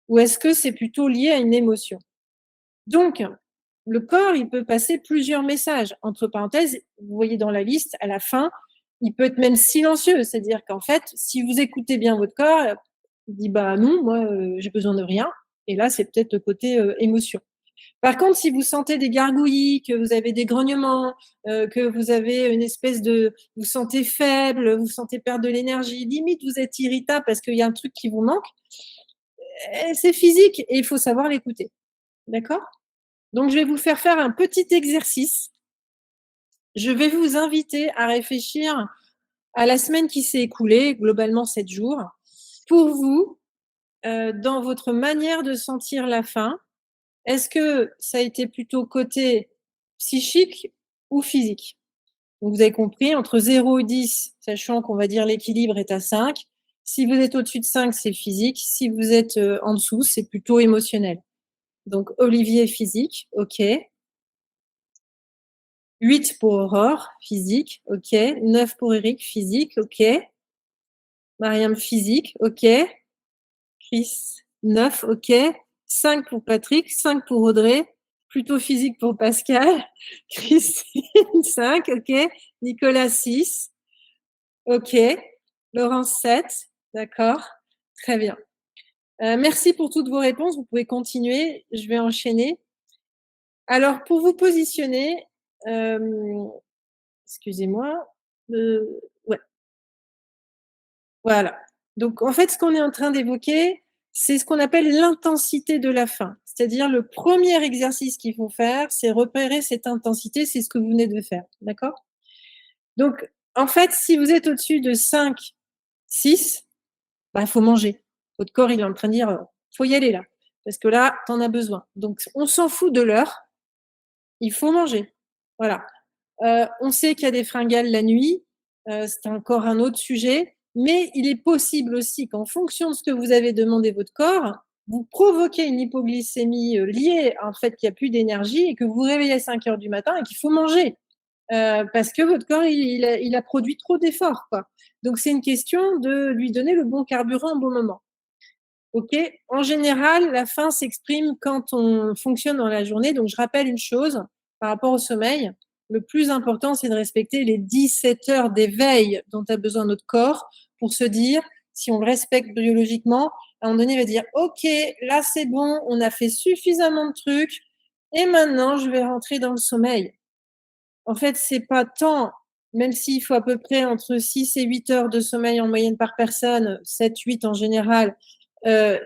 ou est-ce que c'est plutôt lié à une émotion? Donc, le corps, il peut passer plusieurs messages. Entre parenthèses, vous voyez dans la liste, à la fin, il peut être même silencieux. C'est-à-dire qu'en fait, si vous écoutez bien votre corps, il dit: «Bah non, moi, j'ai besoin de rien», et là, c'est peut-être le côté, émotion. Par contre, si vous sentez des gargouillis, que vous avez des grognements, que vous avez une espèce de vous sentez faible, vous sentez perdre de l'énergie, limite vous êtes irritable parce qu'il y a un truc qui vous manque, c'est physique et il faut savoir l'écouter. D'accord? Donc je vais vous faire un petit exercice. Je vais vous inviter à réfléchir à la semaine qui s'est écoulée, globalement 7 jours. Pour vous, dans votre manière de sentir la faim, est-ce que ça a été plutôt côté psychique ou physique? Donc vous avez compris, entre 0 et 10, sachant qu'on va dire l'équilibre est à 5. Si vous êtes au-dessus de 5, c'est physique. Si vous êtes, en dessous, c'est plutôt émotionnel. Donc Olivier, physique, OK. 8 pour Aurore, physique, OK. 9 pour Eric, physique, OK. Mariam, physique, OK. Chris, 9, OK. 5 pour Patrick, 5 pour Audrey, plutôt physique pour Pascal. Christine, 5, OK. Nicolas, 6, OK. Laurence, 7, d'accord. Très bien. Merci pour toutes vos réponses. Vous pouvez continuer. Je vais enchaîner. Alors, pour vous positionner, excusez-moi, ouais, voilà. Donc en fait, ce qu'on est en train d'évoquer, c'est ce qu'on appelle l'intensité de la faim. C'est-à-dire le premier exercice qu'il faut faire, c'est repérer cette intensité, c'est ce que vous venez de faire, d'accord? Donc en fait, si vous êtes au-dessus de 5, 6, bah, faut manger. Votre corps, il est en train de dire, «Faut y aller là, parce que là, tu en as besoin». Donc on s'en fout de l'heure, il faut manger. Voilà. On sait qu'il y a des fringales la nuit, c'est encore un autre sujet, mais il est possible aussi qu'en fonction de ce que vous avez demandé votre corps, vous provoquez une hypoglycémie, liée en fait qu'il y a plus d'énergie et que vous vous réveillez à 5 heures du matin et qu'il faut manger, parce que votre corps il a produit trop d'efforts, quoi. Donc c'est une question de lui donner le bon carburant au bon moment. OK? En général, la faim s'exprime quand on fonctionne dans la journée. Donc, je rappelle une chose par rapport au sommeil. Le plus important, c'est de respecter les 17 heures d'éveil dont a besoin notre corps pour se dire, si on le respecte biologiquement, à un moment donné, il va dire, OK, là, c'est bon, on a fait suffisamment de trucs et maintenant, je vais rentrer dans le sommeil. En fait, c'est pas tant, même s'il faut à peu près entre 6 et 8 heures de sommeil en moyenne par personne, 7-8 en général,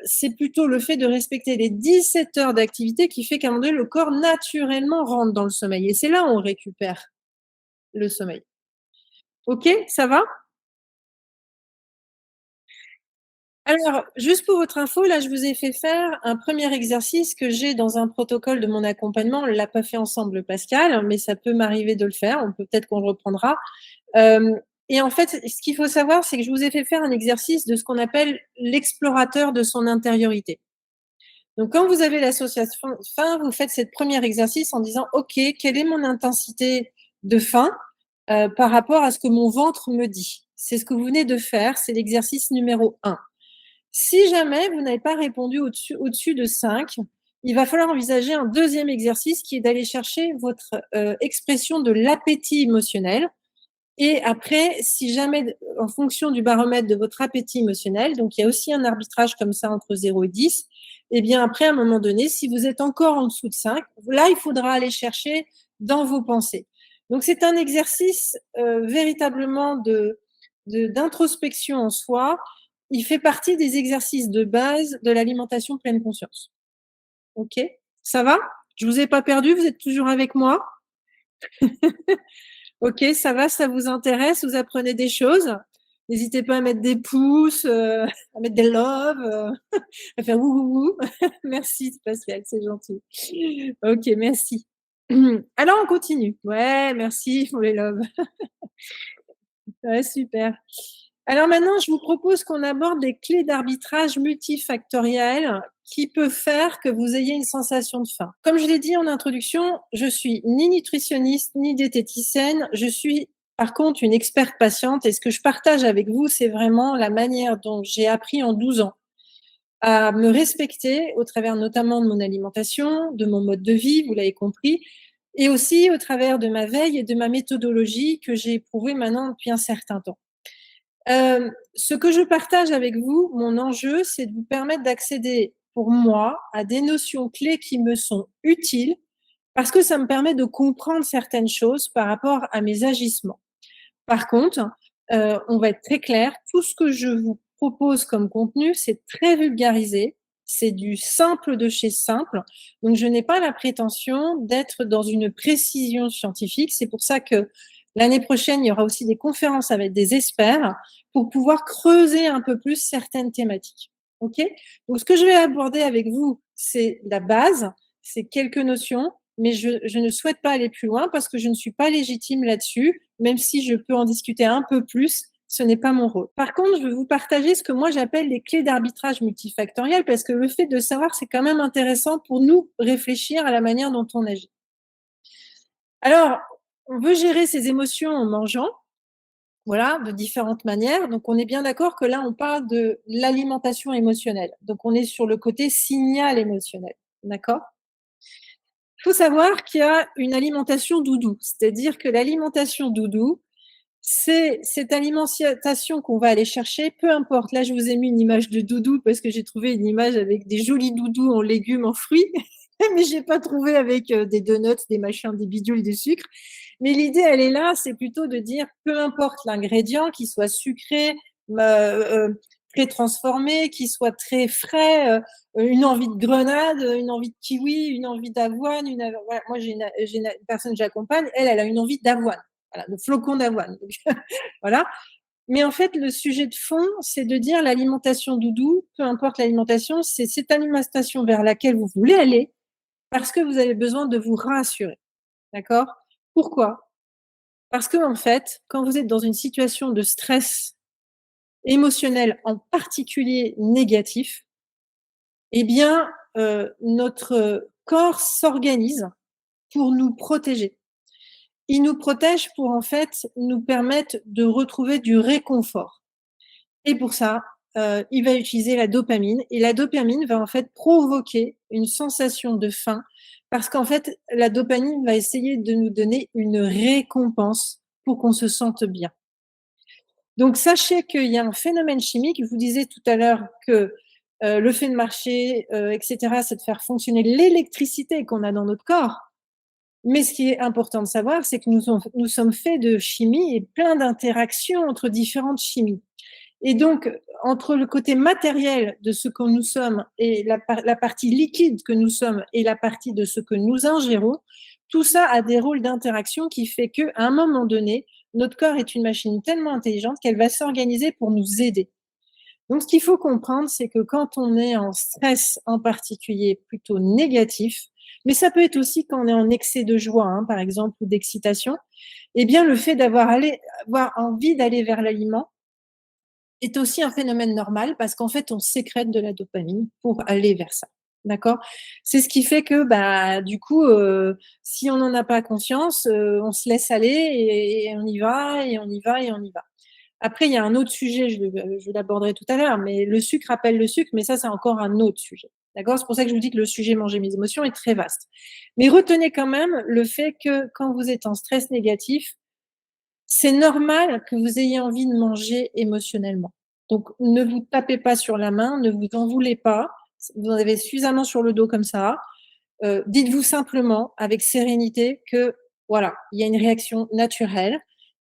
c'est plutôt le fait de respecter les 17 heures d'activité qui fait qu'à un moment donné, le corps naturellement rentre dans le sommeil et c'est là où on récupère le sommeil. OK, ça va? Alors, juste pour votre info, là, je vous ai fait faire un premier exercice que j'ai dans un protocole de mon accompagnement. On l'a pas fait ensemble, Pascal, mais ça peut m'arriver de le faire. On peut peut-être qu'on le reprendra. Et en fait, ce qu'il faut savoir, c'est que je vous ai fait faire un exercice de ce qu'on appelle l'explorateur de son intériorité. Donc, quand vous avez l'association faim, vous faites cette premier exercice en disant, OK, quelle est mon intensité de faim par rapport à ce que mon ventre me dit? C'est ce que vous venez de faire, c'est l'exercice numéro 1. Si jamais vous n'avez pas répondu au-dessus de 5, il va falloir envisager un deuxième exercice qui est d'aller chercher votre expression de l'appétit émotionnel. Et après, si jamais, en fonction du baromètre de votre appétit émotionnel, donc il y a aussi un arbitrage comme ça entre 0 et 10, et bien après, à un moment donné, si vous êtes encore en dessous de 5, là, il faudra aller chercher dans vos pensées. Donc c'est un exercice véritablement d'introspection en soi. Il fait partie des exercices de base de l'alimentation pleine conscience. OK? Ça va? Je vous ai pas perdu, vous êtes toujours avec moi? OK, ça va, ça vous intéresse? Vous apprenez des choses? N'hésitez pas à mettre des pouces, à mettre des love, à faire «wouh, wouh, wouh». Merci Pascal, c'est gentil. OK, merci. Alors on continue. Ouais, merci pour les love. Ouais, super. Alors maintenant, je vous propose qu'on aborde les clés d'arbitrage multifactoriel qui peuvent faire que vous ayez une sensation de faim. Comme je l'ai dit en introduction, je suis ni nutritionniste ni diététicienne, je suis par contre une experte patiente et ce que je partage avec vous, c'est vraiment la manière dont j'ai appris en 12 ans à me respecter au travers notamment de mon alimentation, de mon mode de vie, vous l'avez compris, et aussi au travers de ma veille et de ma méthodologie que j'ai éprouvée maintenant depuis un certain temps. Ce que je partage avec vous, mon enjeu, c'est de vous permettre d'accéder, pour moi, à des notions clés qui me sont utiles, parce que ça me permet de comprendre certaines choses par rapport à mes agissements. Par contre, on va être très clair, tout ce que je vous propose comme contenu, c'est très vulgarisé. c'est du simple de chez simple. Donc, je n'ai pas la prétention d'être dans une précision scientifique. C'est pour ça que l'année prochaine, il y aura aussi des conférences avec des experts pour pouvoir creuser un peu plus certaines thématiques. OK? Donc, ce que je vais aborder avec vous, c'est la base, c'est quelques notions, mais je ne souhaite pas aller plus loin parce que je ne suis pas légitime là-dessus, même si je peux en discuter un peu plus, ce n'est pas mon rôle. Par contre, je vais vous partager ce que moi j'appelle les clés d'arbitrage multifactoriel parce que le fait de savoir, c'est quand même intéressant pour nous réfléchir à la manière dont on agit. Alors, on veut gérer ses émotions en mangeant, voilà, de différentes manières. Donc, on est bien d'accord que là, on parle de l'alimentation émotionnelle. Donc, on est sur le côté signal émotionnel. D'accord? Il faut savoir qu'il y a une alimentation doudou. C'est-à-dire que l'alimentation doudou, c'est cette alimentation qu'on va aller chercher, peu importe. Là, je vous ai mis une image de doudou parce que j'ai trouvé une image avec des jolis doudous en légumes, en fruits, mais j'ai pas trouvé avec des donuts, des machins, des bidules, du sucre. Mais l'idée, elle est là, c'est plutôt de dire, peu importe l'ingrédient, qu'il soit sucré, très transformé, qu'il soit très frais, une envie de grenade, une envie de kiwi, une envie d'avoine. Voilà, moi, j'ai une personne que j'accompagne, elle a une envie d'avoine, voilà, de flocons d'avoine. Donc, voilà. Mais en fait, le sujet de fond, c'est de dire l'alimentation doudou, peu importe l'alimentation, c'est cette alimentation vers laquelle vous voulez aller parce que vous avez besoin de vous rassurer. D'accord? Pourquoi? Parce que en fait, quand vous êtes dans une situation de stress émotionnel, en particulier négatif, eh bien, notre corps s'organise pour nous protéger. Il nous protège pour en fait nous permettre de retrouver du réconfort. Et pour ça, il va utiliser la dopamine et la dopamine va en fait provoquer une sensation de faim parce qu'en fait, la dopamine va essayer de nous donner une récompense pour qu'on se sente bien. Donc sachez qu'il y a un phénomène chimique, je vous disais tout à l'heure que, le fait de marcher, et cetera, c'est de faire fonctionner l'électricité qu'on a dans notre corps. Mais ce qui est important de savoir, c'est que nous sommes faits de chimie et plein d'interactions entre différentes chimies. Et donc, entre le côté matériel de ce que nous sommes et la partie liquide que nous sommes et la partie de ce que nous ingérons, tout ça a des rôles d'interaction qui fait qu'à un moment donné, notre corps est une machine tellement intelligente qu'elle va s'organiser pour nous aider. Donc, ce qu'il faut comprendre, c'est que quand on est en stress en particulier plutôt négatif, mais ça peut être aussi quand on est en excès de joie, hein, par exemple, ou d'excitation, eh bien, le fait avoir envie d'aller vers l'aliment, est aussi un phénomène normal parce qu'en fait, on sécrète de la dopamine pour aller vers ça. D'accord? C'est ce qui fait que, bah, du coup, si on n'en a pas conscience, on se laisse aller et on y va et on y va et on y va. Après, il y a un autre sujet, je l'aborderai tout à l'heure, mais le sucre appelle le sucre, mais ça, c'est encore un autre sujet. D'accord? C'est pour ça que je vous dis que le sujet manger mes émotions est très vaste. Mais retenez quand même le fait que quand vous êtes en stress négatif, c'est normal que vous ayez envie de manger émotionnellement. Donc, ne vous tapez pas sur la main, ne vous en voulez pas. Vous en avez suffisamment sur le dos comme ça. Dites-vous simplement, avec sérénité, que voilà, il y a une réaction naturelle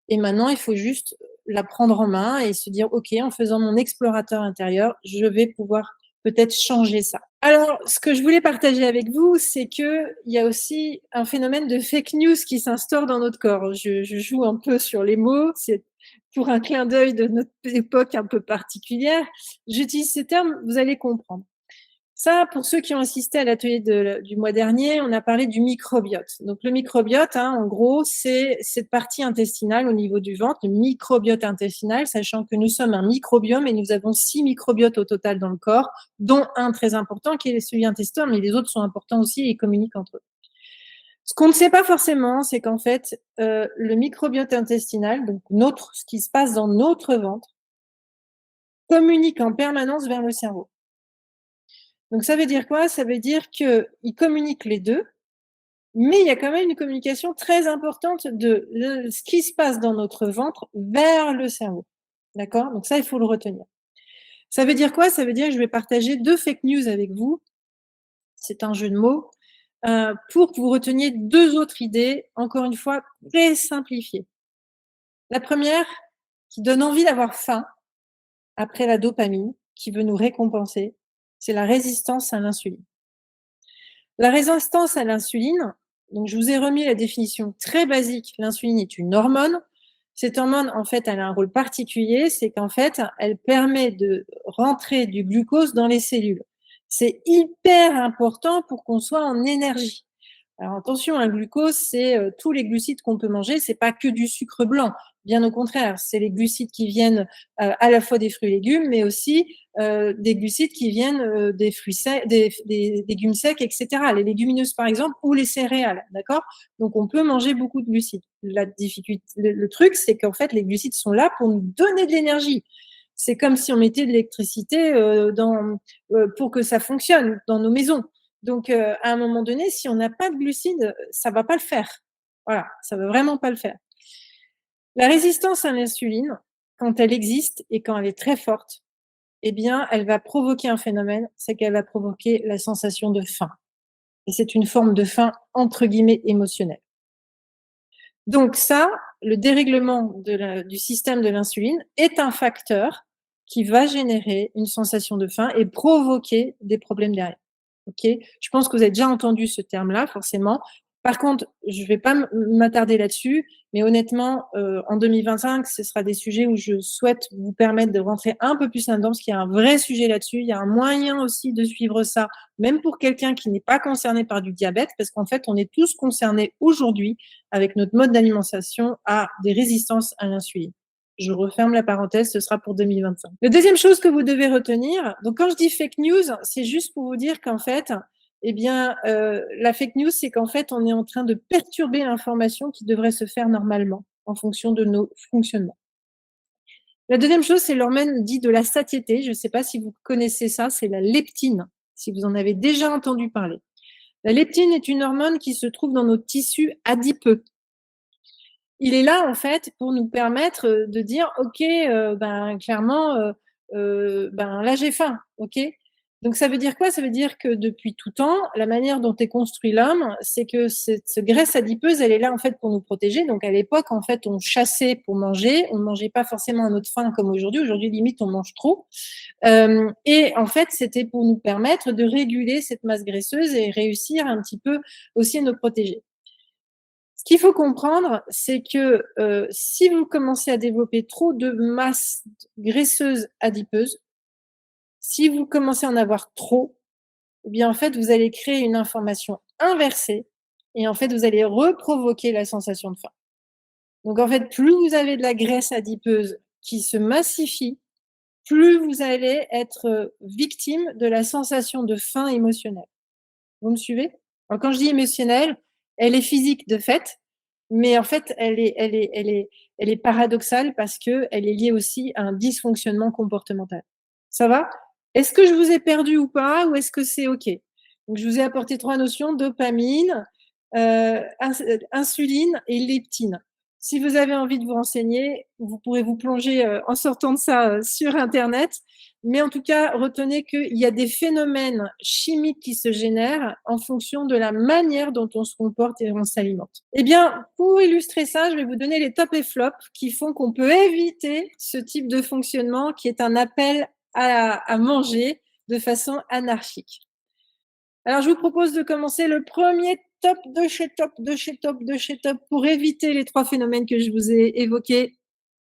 et maintenant il faut juste la prendre en main et se dire: «OK, en faisant mon explorateur intérieur, je vais pouvoir peut-être changer ça». Alors, ce que je voulais partager avec vous, c'est qu'il y a aussi un phénomène de fake news qui s'instaure dans notre corps. Je joue un peu sur les mots, c'est pour un clin d'œil de notre époque un peu particulière. J'utilise ces termes, vous allez comprendre. Ça, pour ceux qui ont assisté à l'atelier du mois dernier, on a parlé du microbiote. Donc le microbiote, hein, en gros, c'est cette partie intestinale au niveau du ventre, le microbiote intestinal, sachant que nous sommes un microbiome et nous avons 6 microbiotes au total dans le corps, dont un très important qui est celui intestin, mais les autres sont importants aussi et communiquent entre eux. Ce qu'on ne sait pas forcément, c'est qu'en fait, le microbiote intestinal, donc ce qui se passe dans notre ventre, communique en permanence vers le cerveau. Donc ça veut dire quoi? Ça veut dire qu'ils communiquent les 2, mais il y a quand même une communication très importante de ce qui se passe dans notre ventre vers le cerveau. D'accord? Donc ça, il faut le retenir. Ça veut dire quoi? Ça veut dire que je vais partager 2 fake news avec vous, c'est un jeu de mots, pour que vous reteniez 2 autres idées, encore une fois, très simplifiées. La première, qui donne envie d'avoir faim, après la dopamine, qui veut nous récompenser, c'est la résistance à l'insuline. La résistance à l'insuline, donc je vous ai remis la définition très basique. L'insuline est une hormone. Cette hormone, en fait, elle a un rôle particulier, c'est qu'en fait, elle permet de rentrer du glucose dans les cellules. C'est hyper important pour qu'on soit en énergie. Alors attention, un glucose, c'est tous les glucides qu'on peut manger, c'est pas que du sucre blanc. Bien au contraire, c'est les glucides qui viennent à la fois des fruits et légumes, mais aussi des glucides qui viennent des fruits secs, des légumes secs, etc. Les légumineuses, par exemple, ou les céréales, d'accord? Donc, on peut manger beaucoup de glucides. La difficulté, le truc, c'est qu'en fait, les glucides sont là pour nous donner de l'énergie. C'est comme si on mettait de l'électricité pour que ça fonctionne dans nos maisons. Donc, à un moment donné, si on n'a pas de glucides, ça va pas le faire. Voilà, ça va vraiment pas le faire. La résistance à l'insuline, quand elle existe et quand elle est très forte, eh bien, elle va provoquer un phénomène, c'est qu'elle va provoquer la sensation de faim. Et c'est une forme de faim entre guillemets émotionnelle. Donc ça, le dérèglement du système de l'insuline est un facteur qui va générer une sensation de faim et provoquer des problèmes derrière. Ok, je pense que vous avez déjà entendu ce terme-là, forcément. Par contre, je ne vais pas m'attarder là-dessus, mais honnêtement, en 2025, ce sera des sujets où je souhaite vous permettre de rentrer un peu plus là-dedans, parce qu'il y a un vrai sujet là-dessus. Il y a un moyen aussi de suivre ça, même pour quelqu'un qui n'est pas concerné par du diabète, parce qu'en fait, on est tous concernés aujourd'hui avec notre mode d'alimentation à des résistances à l'insuline. Je referme la parenthèse, ce sera pour 2025. La deuxième chose que vous devez retenir, donc quand je dis fake news, c'est juste pour vous dire qu'en fait, eh bien, la fake news, c'est qu'en fait, on est en train de perturber l'information qui devrait se faire normalement en fonction de nos fonctionnements. La deuxième chose, c'est l'hormone dit de la satiété. Je ne sais pas si vous connaissez ça, c'est la leptine, si vous en avez déjà entendu parler. La leptine est une hormone qui se trouve dans nos tissus adipeux. Il est là, en fait, pour nous permettre de dire, OK, ben, clairement, ben, là, j'ai faim, OK? Donc ça veut dire quoi? Ça veut dire que depuis tout temps, la manière dont est construit l'homme, c'est que cette graisse adipeuse, elle est là, en fait, pour nous protéger. Donc à l'époque, en fait, on chassait pour manger. On ne mangeait pas forcément à notre faim comme aujourd'hui. Aujourd'hui, limite, on mange trop. Et en fait, c'était pour nous permettre de réguler cette masse graisseuse et réussir un petit peu aussi à nous protéger. Ce qu'il faut comprendre, c'est que si vous commencez à développer trop de masse graisseuse adipeuse, si vous commencez à en avoir trop, eh bien en fait, vous allez créer une information inversée et en fait, vous allez reprovoquer la sensation de faim. Donc en fait, plus vous avez de la graisse adipeuse qui se massifie, plus vous allez être victime de la sensation de faim émotionnelle. Vous me suivez? Alors quand je dis émotionnelle, elle est physique de fait, mais en fait, elle est paradoxale parce qu'elle est liée aussi à un dysfonctionnement comportemental. Ça va? Est-ce que je vous ai perdu ou pas, ou est-ce que c'est OK? Donc je vous ai apporté 3 notions, dopamine, insuline et leptine. Si vous avez envie de vous renseigner, vous pourrez vous plonger, en sortant de ça, sur internet. Mais en tout cas, retenez qu'il y a des phénomènes chimiques qui se génèrent en fonction de la manière dont on se comporte et on s'alimente. Eh bien, pour illustrer ça, je vais vous donner les tops et flops qui font qu'on peut éviter ce type de fonctionnement qui est un appel à manger de façon anarchique. Alors, je vous propose de commencer le premier top de chez top, de chez top, de chez top pour éviter les 3 phénomènes que je vous ai évoqués.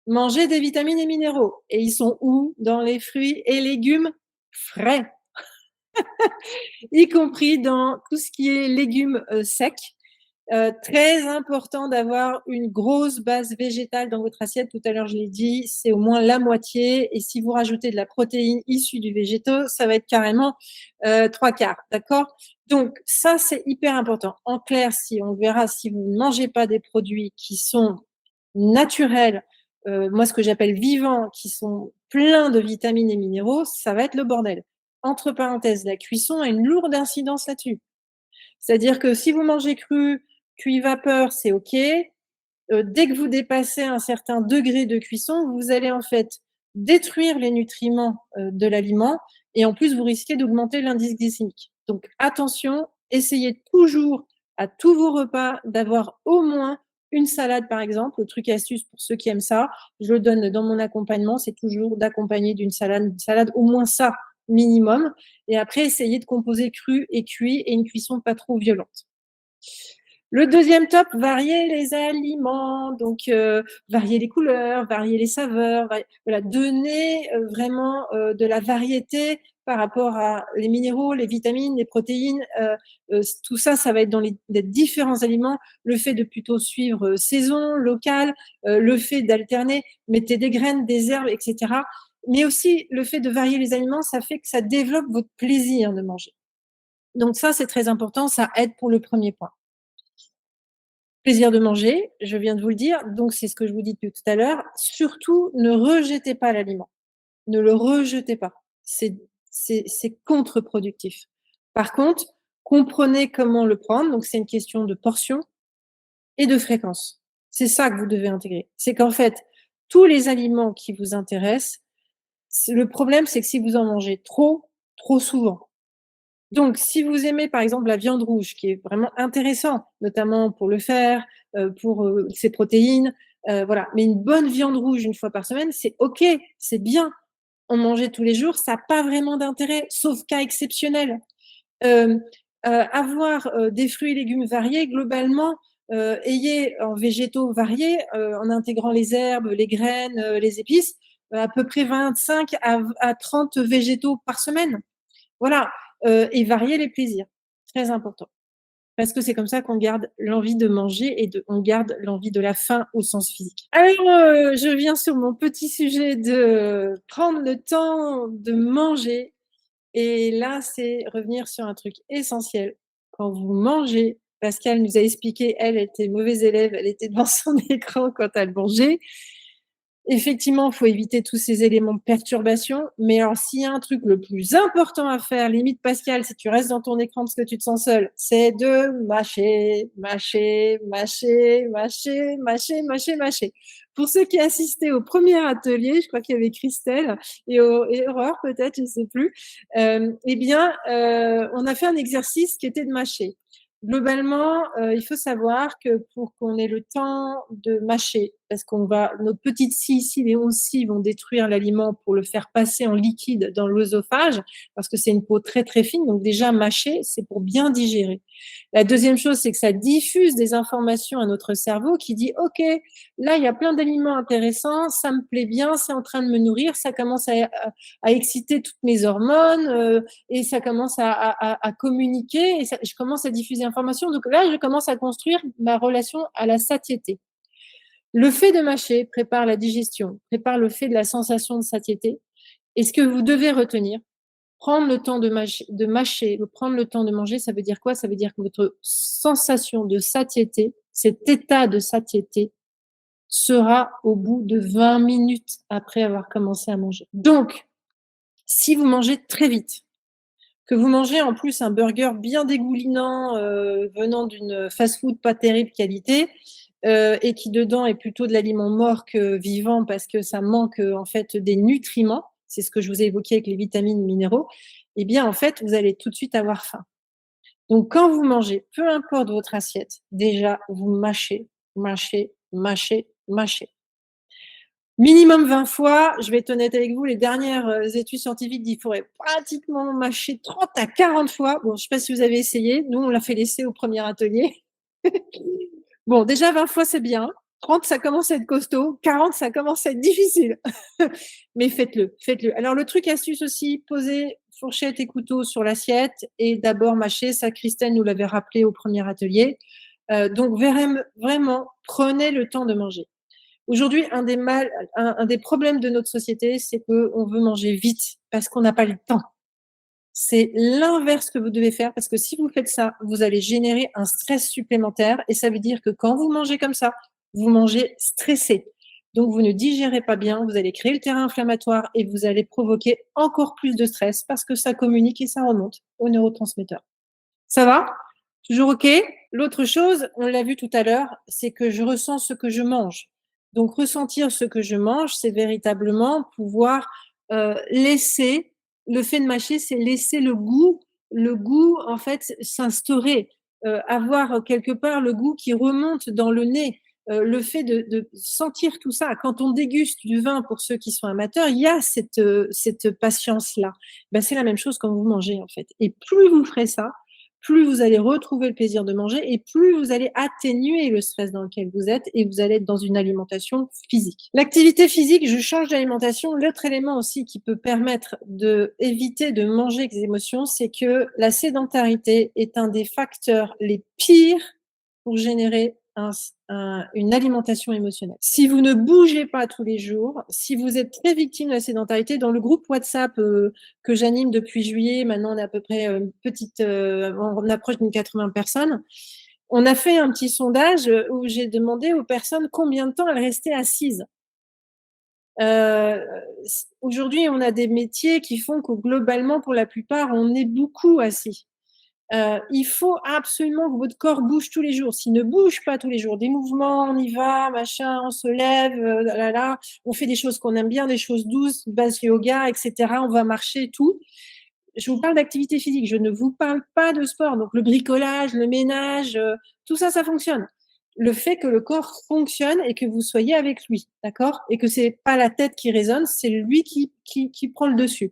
Manger des vitamines et minéraux. Et ils sont où? Dans les fruits et légumes frais, y compris dans tout ce qui est légumes secs. Très important d'avoir une grosse base végétale dans votre assiette. Tout à l'heure, je l'ai dit, c'est au moins la moitié. Et si vous rajoutez de la protéine issue du végétal, ça va être carrément 3/4. D'accord? Donc, ça, c'est hyper important. En clair, si on verra, si vous ne mangez pas des produits qui sont naturels, moi, ce que j'appelle vivants, qui sont pleins de vitamines et minéraux, ça va être le bordel. Entre parenthèses, la cuisson a une lourde incidence là-dessus. C'est-à-dire que si vous mangez cru, cuit vapeur, c'est OK. Dès que vous dépassez un certain degré de cuisson, vous allez en fait détruire les nutriments de l'aliment et en plus, vous risquez d'augmenter l'indice glycémique. Donc attention, essayez toujours à tous vos repas d'avoir au moins une salade, par exemple. Le truc astuce pour ceux qui aiment ça, je le donne dans mon accompagnement, c'est toujours d'accompagner d'une salade, au moins ça, minimum. Et après, essayez de composer cru et cuit et une cuisson pas trop violente. Le deuxième top, varier les aliments, donc varier les couleurs, varier les saveurs, voilà, donner vraiment de la variété par rapport à les minéraux, les vitamines, les protéines, tout ça, ça va être dans les différents aliments. Le fait de plutôt suivre saison, locale, le fait d'alterner, mettez des graines, des herbes, etc. Mais aussi le fait de varier les aliments, ça fait que ça développe votre plaisir de manger. Donc ça, c'est très important, ça aide pour le premier point. Plaisir de manger, je viens de vous le dire, donc c'est ce que je vous dis depuis tout à l'heure. Surtout, ne rejetez pas l'aliment. Ne le rejetez pas. C'est contre-productif. Par contre, comprenez comment le prendre. Donc, c'est une question de portion et de fréquence. C'est ça que vous devez intégrer. C'est qu'en fait, tous les aliments qui vous intéressent, le problème, c'est que si vous en mangez trop, trop souvent, donc, si vous aimez, par exemple, la viande rouge, qui est vraiment intéressant, notamment pour le fer, pour, ses protéines, voilà. Mais une bonne viande rouge une fois par semaine, c'est OK, c'est bien. En manger tous les jours, ça a pas vraiment d'intérêt, sauf cas exceptionnel. Hem, avoir, des fruits et légumes variés, globalement, ayez en végétaux variés, en intégrant les herbes, les graines, les épices, à peu près 25 à 30 végétaux par semaine. Voilà, et varier les plaisirs, très important. Parce que c'est comme ça qu'on garde l'envie de manger et on garde l'envie de la faim au sens physique. Alors, je viens sur mon petit sujet de prendre le temps de manger et là, c'est revenir sur un truc essentiel. Quand vous mangez, Pascale nous a expliqué, elle était mauvaise élève, elle était devant son écran quand elle mangeait. Effectivement, il faut éviter tous ces éléments de perturbation. Mais alors, s'il y a un truc le plus important à faire, limite Pascal, si tu restes dans ton écran parce que tu te sens seul, c'est de mâcher, mâcher, mâcher, mâcher, mâcher, mâcher, mâcher. Pour ceux qui assistaient au premier atelier, je crois qu'il y avait Christelle et Aurore peut-être, je ne sais plus. Eh bien, on a fait un exercice qui était de mâcher. Globalement, il faut savoir que pour qu'on ait le temps de mâcher, parce qu'on va nos petites scies ici, les 11 scies vont détruire l'aliment pour le faire passer en liquide dans l'œsophage, parce que c'est une peau très, très fine, donc déjà mâcher, c'est pour bien digérer. La deuxième chose, c'est que ça diffuse des informations à notre cerveau qui dit: «OK, là, il y a plein d'aliments intéressants, ça me plaît bien, c'est en train de me nourrir, ça commence à exciter toutes mes hormones, et ça commence à communiquer et je commence à diffuser l'information. Donc là, je commence à construire ma relation à la satiété. Le fait de mâcher prépare la digestion, prépare le fait de la sensation de satiété. Et ce que vous devez retenir, prendre le temps de mâcher, prendre le temps de manger, ça veut dire quoi? Ça veut dire que votre sensation de satiété, cet état de satiété, sera au bout de 20 minutes après avoir commencé à manger. Donc, si vous mangez très vite, que vous mangez en plus un burger bien dégoulinant venant d'une fast-food pas terrible qualité et qui dedans est plutôt de l'aliment mort que vivant parce que ça manque en fait des nutriments, c'est ce que je vous ai évoqué avec les vitamines, minéraux, eh bien en fait vous allez tout de suite avoir faim. Donc quand vous mangez, peu importe votre assiette, déjà vous mâchez, mâchez, mâchez, mâchez. Minimum 20 fois, je vais être honnête avec vous, les dernières études scientifiques disent qu'il faudrait pratiquement mâcher 30 à 40 fois. Bon, je ne sais pas si vous avez essayé, nous on l'a fait l'essai au premier atelier. Bon, déjà 20 fois c'est bien, 30 ça commence à être costaud, 40 ça commence à être difficile. Mais faites-le, faites-le. Alors le truc astuce aussi, posez fourchette et couteau sur l'assiette et d'abord mâcher, ça Christelle nous l'avait rappelé au premier atelier. Donc vraiment, prenez le temps de manger. Aujourd'hui, un des problèmes de notre société, c'est qu'on veut manger vite parce qu'on n'a pas le temps. C'est l'inverse que vous devez faire parce que si vous faites ça, vous allez générer un stress supplémentaire et ça veut dire que quand vous mangez comme ça, vous mangez stressé. Donc vous ne digérez pas bien, vous allez créer le terrain inflammatoire et vous allez provoquer encore plus de stress parce que ça communique et ça remonte aux neurotransmetteurs. Ça va? Toujours OK? L'autre chose, on l'a vu tout à l'heure, c'est que je ressens ce que je mange. Donc ressentir ce que je mange, c'est véritablement pouvoir, laisser le fait de mâcher, c'est laisser le goût en fait s'instaurer, avoir quelque part le goût qui remonte dans le nez. le fait de sentir tout ça. Quand on déguste du vin, pour ceux qui sont amateurs, il y a cette patience-là. Ben, c'est la même chose quand vous mangez, en fait. Et plus vous ferez ça, plus vous allez retrouver le plaisir de manger et plus vous allez atténuer le stress dans lequel vous êtes et vous allez être dans une alimentation physique. L'activité physique, je change d'alimentation. L'autre élément aussi qui peut permettre d'éviter de manger avec des émotions, c'est que la sédentarité est un des facteurs les pires pour générer une alimentation émotionnelle. Si vous ne bougez pas tous les jours, si vous êtes très victime de la sédentarité, dans le groupe WhatsApp que j'anime depuis juillet, maintenant on est à peu près on approche d'une 80 personnes, on a fait un petit sondage où j'ai demandé aux personnes combien de temps elles restaient assises. Aujourd'hui, on a des métiers qui font que globalement, pour la plupart, on est beaucoup assis. Il faut absolument que votre corps bouge tous les jours. S'il ne bouge pas tous les jours, des mouvements, on y va, machin, on se lève, on fait des choses qu'on aime bien, des choses douces, base yoga, etc. On va marcher, tout. Je vous parle d'activité physique, je ne vous parle pas de sport. Donc le bricolage, le ménage, tout ça, ça fonctionne. Le fait que le corps fonctionne et que vous soyez avec lui, d'accord? Et que c'est pas la tête qui résonne, c'est lui qui prend le dessus.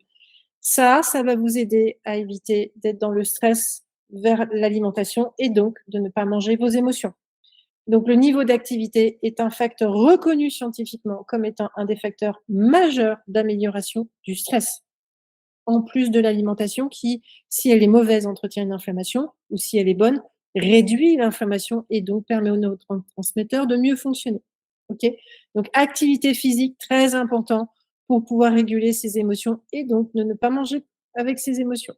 Ça va vous aider à éviter d'être dans le stress vers l'alimentation et donc de ne pas manger vos émotions. Donc le niveau d'activité est un facteur reconnu scientifiquement comme étant un des facteurs majeurs d'amélioration du stress. En plus de l'alimentation qui, si elle est mauvaise, entretient une inflammation, ou si elle est bonne, réduit l'inflammation et donc permet aux neurotransmetteurs de mieux fonctionner. Ok? Donc activité physique, très important pour pouvoir réguler ses émotions et donc de ne pas manger avec ses émotions.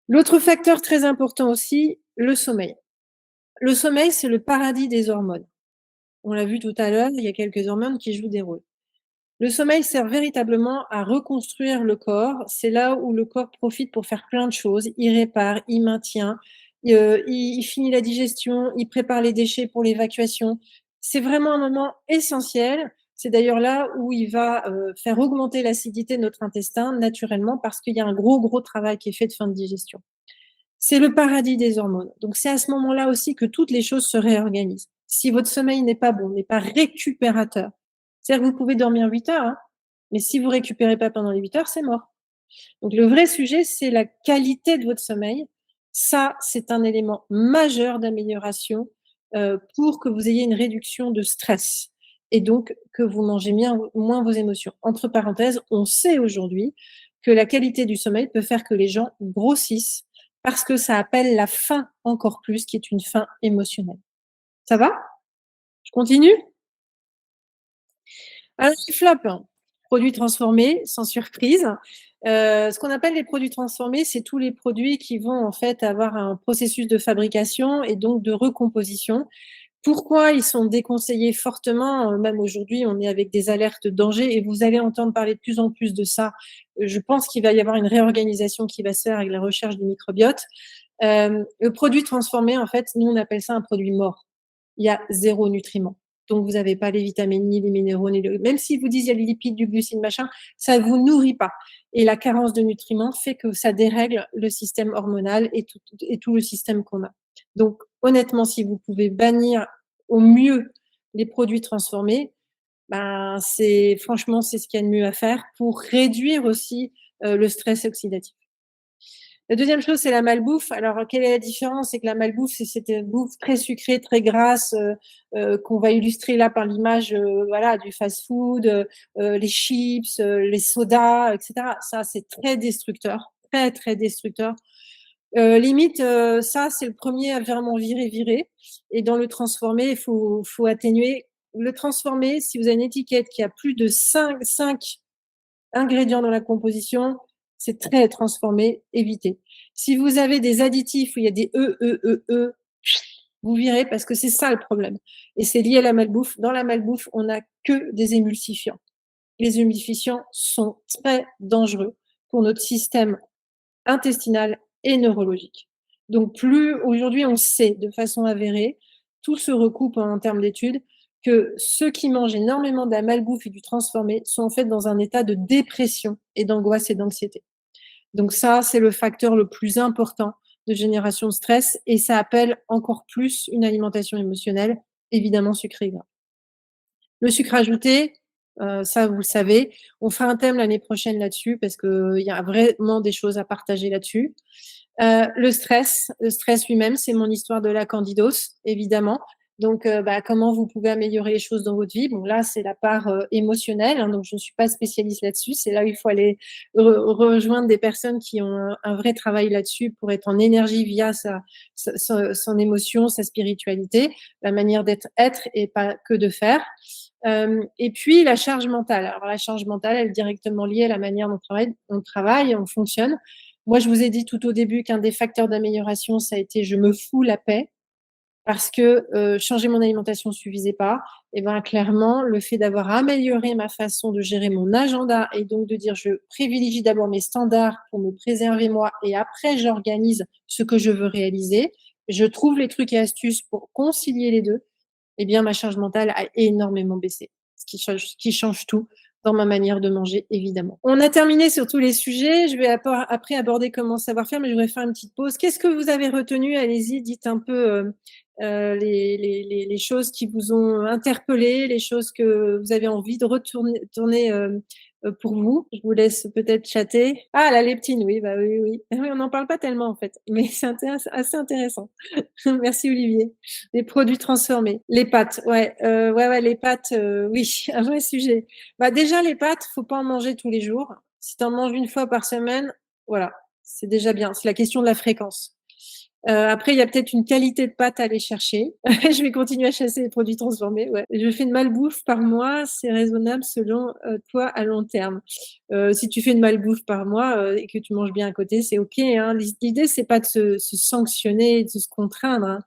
L'autre facteur très important aussi, le sommeil. Le sommeil, c'est le paradis des hormones. On l'a vu tout à l'heure, il y a quelques hormones qui jouent des rôles. Le sommeil sert véritablement à reconstruire le corps. C'est là où le corps profite pour faire plein de choses. Il répare, il maintient, il finit la digestion, il prépare les déchets pour l'évacuation. C'est vraiment un moment essentiel. C'est d'ailleurs là où il va faire augmenter l'acidité de notre intestin naturellement parce qu'il y a un gros travail qui est fait de fin de digestion. C'est le paradis des hormones. Donc c'est à ce moment-là aussi que toutes les choses se réorganisent. Si votre sommeil n'est pas bon, n'est pas récupérateur, c'est-à-dire que vous pouvez dormir 8 heures, hein, mais si vous récupérez pas pendant les 8 heures, c'est mort. Donc le vrai sujet, c'est la qualité de votre sommeil. Ça, c'est un élément majeur d'amélioration pour que vous ayez une réduction de stress et donc que vous mangez moins vos émotions. Entre parenthèses, on sait aujourd'hui que la qualité du sommeil peut faire que les gens grossissent parce que ça appelle la faim encore plus, qui est une faim émotionnelle. Ça va? Je continue? Alors les flops, hein, produits transformés, sans surprise. Ce qu'on appelle les produits transformés, c'est tous les produits qui vont en fait avoir un processus de fabrication et donc de recomposition. Pourquoi ils sont déconseillés fortement? Même aujourd'hui, on est avec des alertes danger et vous allez entendre parler de plus en plus de ça. Je pense qu'il va y avoir une réorganisation qui va se faire avec la recherche du microbiote. Le produit transformé, en fait, nous, on appelle ça un produit mort. Il y a 0 nutriments. Donc, vous n'avez pas les vitamines, ni les minéraux, ni même si vous disent il y a les lipides, du glucide, machin, ça ne vous nourrit pas. Et la carence de nutriments fait que ça dérègle le système hormonal et tout le système qu'on a. Donc, honnêtement, si vous pouvez bannir au mieux les produits transformés, ben, franchement, c'est ce qu'il y a de mieux à faire pour réduire aussi le stress oxydatif. La deuxième chose, c'est la malbouffe. Alors, quelle est la différence? C'est que la malbouffe, c'est cette bouffe très sucrée, très grasse, qu'on va illustrer là par l'image, voilà, du fast-food, les chips, les sodas, etc. Ça, c'est très destructeur, très destructeur. Limite, ça, c'est le premier à vraiment virer. Et dans le transformé, il faut atténuer. Le transformé, si vous avez une étiquette qui a plus de 5 ingrédients dans la composition, c'est très transformé, évitez. Si vous avez des additifs où il y a des vous virez parce que c'est ça le problème. Et c'est lié à la malbouffe. Dans la malbouffe, on n'a que des émulsifiants. Les émulsifiants sont très dangereux pour notre système intestinal et neurologique. Donc plus aujourd'hui on sait de façon avérée, tout se recoupe en termes d'études, que ceux qui mangent énormément de la malbouffe et du transformé sont en fait dans un état de dépression et d'angoisse et d'anxiété. Donc ça, c'est le facteur le plus important de génération de stress et ça appelle encore plus une alimentation émotionnelle évidemment sucré et gras. Le sucre ajouté, ça vous le savez, on fera un thème l'année prochaine là-dessus parce qu'il y a vraiment des choses à partager là-dessus. Le stress lui-même, c'est mon histoire de la candidose, évidemment. Donc, comment vous pouvez améliorer les choses dans votre vie? Bon, là, c'est la part émotionnelle, hein, donc je ne suis pas spécialiste là-dessus. C'est là où il faut aller rejoindre des personnes qui ont un vrai travail là-dessus pour être en énergie via son émotion, sa spiritualité, la manière d'être être et pas que de faire. Et puis la charge mentale. Alors la charge mentale, elle est directement liée à la manière dont on travaille, on fonctionne. Moi, je vous ai dit tout au début qu'un des facteurs d'amélioration, ça a été je me fous la paix parce que changer mon alimentation suffisait pas. Et ben clairement, le fait d'avoir amélioré ma façon de gérer mon agenda et donc de dire je privilégie d'abord mes standards pour me préserver moi et après j'organise ce que je veux réaliser. Je trouve les trucs et astuces pour concilier les deux. Eh bien, ma charge mentale a énormément baissé, ce qui change tout dans ma manière de manger, évidemment. On a terminé sur tous les sujets. Je vais après aborder comment savoir faire, mais je voudrais faire une petite pause. Qu'est-ce que vous avez retenu? Allez-y, dites un peu les choses qui vous ont interpellé, les choses que vous avez envie de retourner pour vous. Je vous laisse peut-être chatter. Ah, la leptine, oui, bah oui, oui. Oui, on n'en parle pas tellement en fait, mais c'est assez intéressant. Merci Olivier. Les produits transformés. Les pâtes, ouais, ouais, les pâtes, oui, un vrai sujet. Bah déjà les pâtes, faut pas en manger tous les jours. Si tu en manges une fois par semaine, voilà, c'est déjà bien. C'est la question de la fréquence. Après, il y a peut-être une qualité de pâte à aller chercher. Je vais continuer à chasser les produits transformés, ouais. Je fais une malbouffe par mois, c'est raisonnable selon toi à long terme. Si tu fais une malbouffe par mois et que tu manges bien à côté, c'est ok, hein. L'idée, c'est pas de se sanctionner, de se contraindre, hein.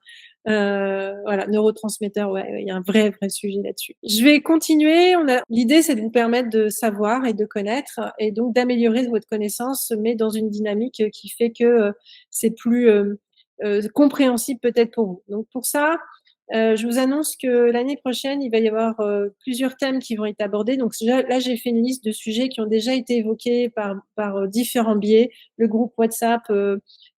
Voilà, neurotransmetteurs, ouais, il y a un vrai sujet là-dessus. Je vais continuer. L'idée, c'est de vous permettre de savoir et de connaître et donc d'améliorer votre connaissance, mais dans une dynamique qui fait que c'est plus compréhensible peut-être pour vous. Donc pour ça, je vous annonce que l'année prochaine, il va y avoir plusieurs thèmes qui vont être abordés. Donc là, j'ai fait une liste de sujets qui ont déjà été évoqués par différents biais, le groupe WhatsApp,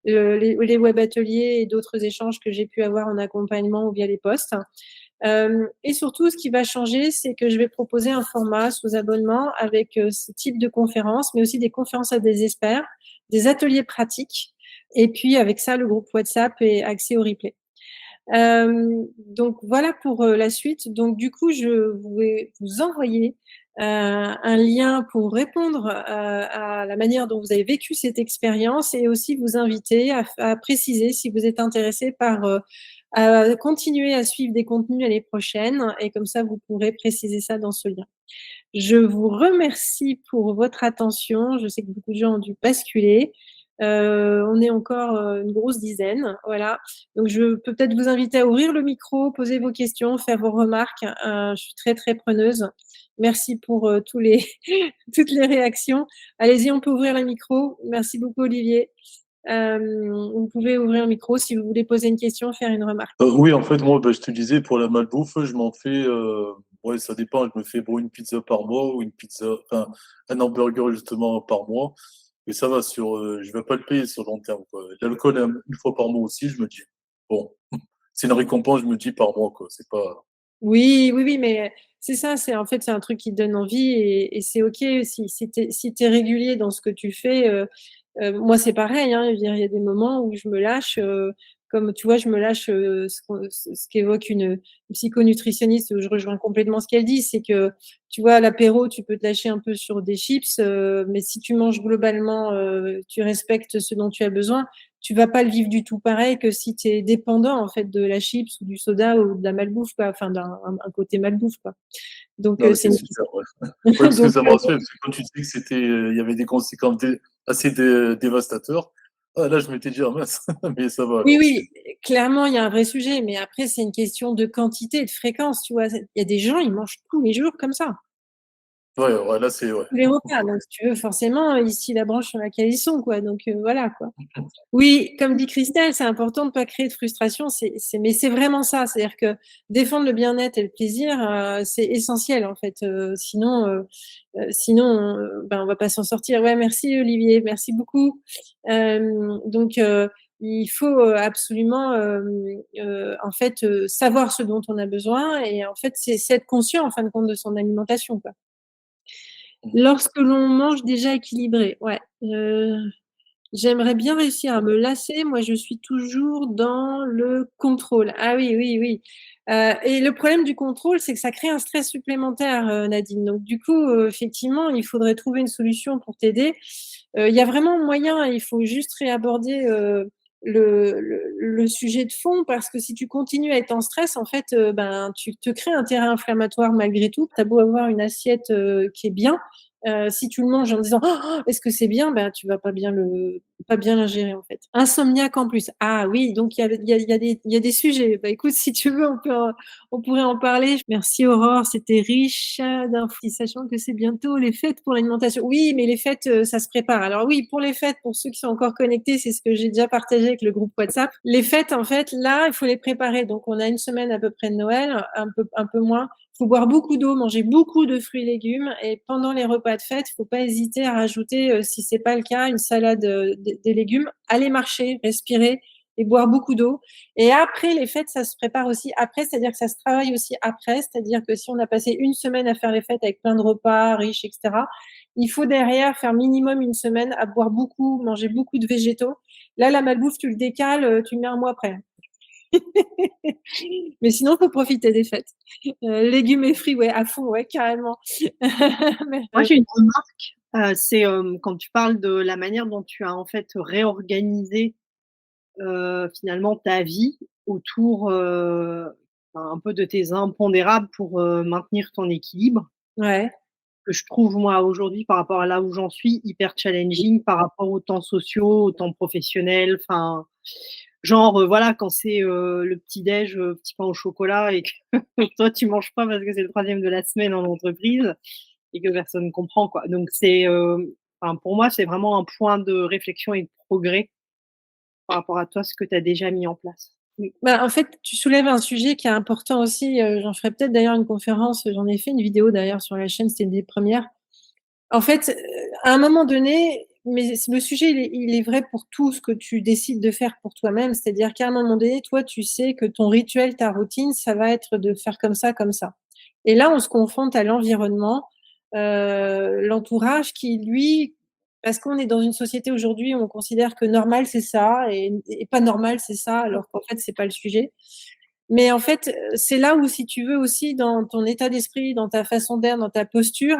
les web ateliers et d'autres échanges que j'ai pu avoir en accompagnement ou via les posts. Et surtout, ce qui va changer, c'est que je vais proposer un format sous abonnement avec ce type de conférences, mais aussi des conférences à des experts, des ateliers pratiques, et puis avec ça, le groupe WhatsApp et accès au replay. Donc voilà pour la suite. Donc du coup, je vais vous envoyer un lien pour répondre à la manière dont vous avez vécu cette expérience et aussi vous inviter à préciser si vous êtes intéressé par à continuer à suivre des contenus l'année prochaine et comme ça, vous pourrez préciser ça dans ce lien. Je vous remercie pour votre attention. Je sais que beaucoup de gens ont dû basculer. On est encore une grosse dizaine, voilà. Donc je peux peut-être vous inviter à ouvrir le micro, poser vos questions, faire vos remarques. Je suis très preneuse. Merci pour toutes les réactions. Allez-y, on peut ouvrir le micro. Merci beaucoup Olivier. Vous pouvez ouvrir le micro si vous voulez poser une question, faire une remarque. Oui, en fait, moi, je te disais, pour la malbouffe, je m'en fais, ouais, ça dépend, je me fais bon, une pizza par mois ou enfin, un hamburger justement par mois. Et ça va je vais pas le payer sur long terme, quoi. L'alcool, une fois par mois aussi, je me dis, bon, c'est une récompense, je me dis par mois, quoi. C'est pas, Oui, oui, oui, mais c'est ça, en fait, c'est un truc qui te donne envie et c'est OK si tu es régulier dans ce que tu fais. Moi, c'est pareil, hein, je veux dire, il y a des moments où je me lâche, comme tu vois, je me lâche ce qu'évoque une psychonutritionniste, où je rejoins complètement ce qu'elle dit, c'est que, tu vois, à l'apéro, tu peux te lâcher un peu sur des chips, mais si tu manges globalement, tu respectes ce dont tu as besoin, tu vas pas le vivre du tout pareil que si tu es dépendant en fait de la chips ou du soda ou de la malbouffe, quoi, enfin un côté malbouffe, quoi. Donc non, mais c'est c'est super, ouais. Ouais, parce que donc ça me rassure, parce que quand tu dis que il y avait des conséquences assez dévastateurs, ah, là, je m'étais dit, ah, mince, mais ça va oui, alors. oui, clairement, il y a un vrai sujet, mais après c'est une question de quantité et de fréquence, tu vois? Il y a des gens, ils mangent tous les jours comme ça. Ouais, ouais, là, c'est, ouais. Tous les repas, donc si tu veux, forcément, ici la branche sur laquelle ils sont, quoi, donc voilà, quoi. Oui, comme dit Christelle, c'est important de ne pas créer de frustration. Mais c'est vraiment ça. C'est-à-dire que défendre le bien-être et le plaisir, c'est essentiel en fait. Sinon, ben on va pas s'en sortir. Ouais, merci Olivier, merci beaucoup. Donc il faut absolument, en fait, savoir ce dont on a besoin et en fait, c'est être conscient, en fin de compte, de son alimentation, quoi. Lorsque l'on mange déjà équilibré, ouais, j'aimerais bien réussir à me lasser. Moi, je suis toujours dans le contrôle. Ah oui, oui, oui. Et le problème du contrôle, c'est que ça crée un stress supplémentaire, Nadine. Donc du coup, effectivement, il faudrait trouver une solution pour t'aider. Il y a vraiment moyen, il faut juste réaborder, le sujet de fond parce que si tu continues à être en stress, en fait, ben, tu te crées un terrain inflammatoire malgré tout. Tu as beau avoir une assiette, qui est bien, si tu le manges en disant: «Oh, est-ce que c'est bien?» ben, tu vas pas bien l'ingérer, en fait. Insomniaque en plus. Ah oui, donc il y a des sujets. Bah, écoute, si tu veux, on pourrait en parler. Merci Aurore, c'était riche d'infos. Sachant que c'est bientôt les fêtes pour l'alimentation. Oui, mais les fêtes, ça se prépare. Alors oui, pour les fêtes, pour ceux qui sont encore connectés, c'est ce que j'ai déjà partagé avec le groupe WhatsApp. Les fêtes, en fait, là, il faut les préparer. Donc on a une semaine à peu près de Noël, un peu moins. Il faut boire beaucoup d'eau, manger beaucoup de fruits et légumes et pendant les repas de fête, il faut pas hésiter à rajouter, si c'est pas le cas, une salade, des légumes. Aller marcher, respirer et boire beaucoup d'eau. Et après les fêtes, ça se prépare aussi après, c'est-à-dire que ça se travaille aussi après, c'est-à-dire que si on a passé une semaine à faire les fêtes avec plein de repas riches, etc., il faut derrière faire minimum une semaine à boire beaucoup, manger beaucoup de végétaux. Là, la malbouffe, tu le décales, tu le mets un mois après. Mais sinon, faut profiter des fêtes. Légumes et fruits, ouais, à fond, ouais, carrément. Mais, Moi, j'ai une remarque, c'est, quand tu parles de la manière dont tu as, en fait, réorganisé, finalement ta vie autour, un peu de tes impondérables pour, maintenir ton équilibre, ouais. que je trouve moi aujourd'hui par rapport à là où j'en suis, hyper challenging par rapport aux temps sociaux, aux temps professionnels, enfin, genre, voilà quand c'est, le petit déj, petit pain au chocolat et que toi tu manges pas parce que c'est le 3e de la semaine en entreprise et que personne comprend quoi. Donc c'est, enfin pour moi c'est vraiment un point de réflexion et de progrès par rapport à toi, ce que tu as déjà mis en place. Oui. Bah, en fait, tu soulèves un sujet qui est important aussi, j'en ferai peut-être d'ailleurs une conférence, j'en ai fait une vidéo d'ailleurs sur la chaîne, c'était une des premières. En fait, à un moment donné, mais le sujet il est vrai pour tout ce que tu décides de faire pour toi-même. C'est-à-dire qu'à un moment donné, toi, tu sais que ton rituel, ta routine, ça va être de faire comme ça, comme ça. Et là, on se confronte à l'environnement, l'entourage qui lui parce qu'on est dans une société aujourd'hui où on considère que normal c'est ça et pas normal c'est ça, alors qu'en fait c'est pas le sujet. Mais en fait, c'est là où si tu veux aussi dans ton état d'esprit, dans ta façon d'être, dans ta posture,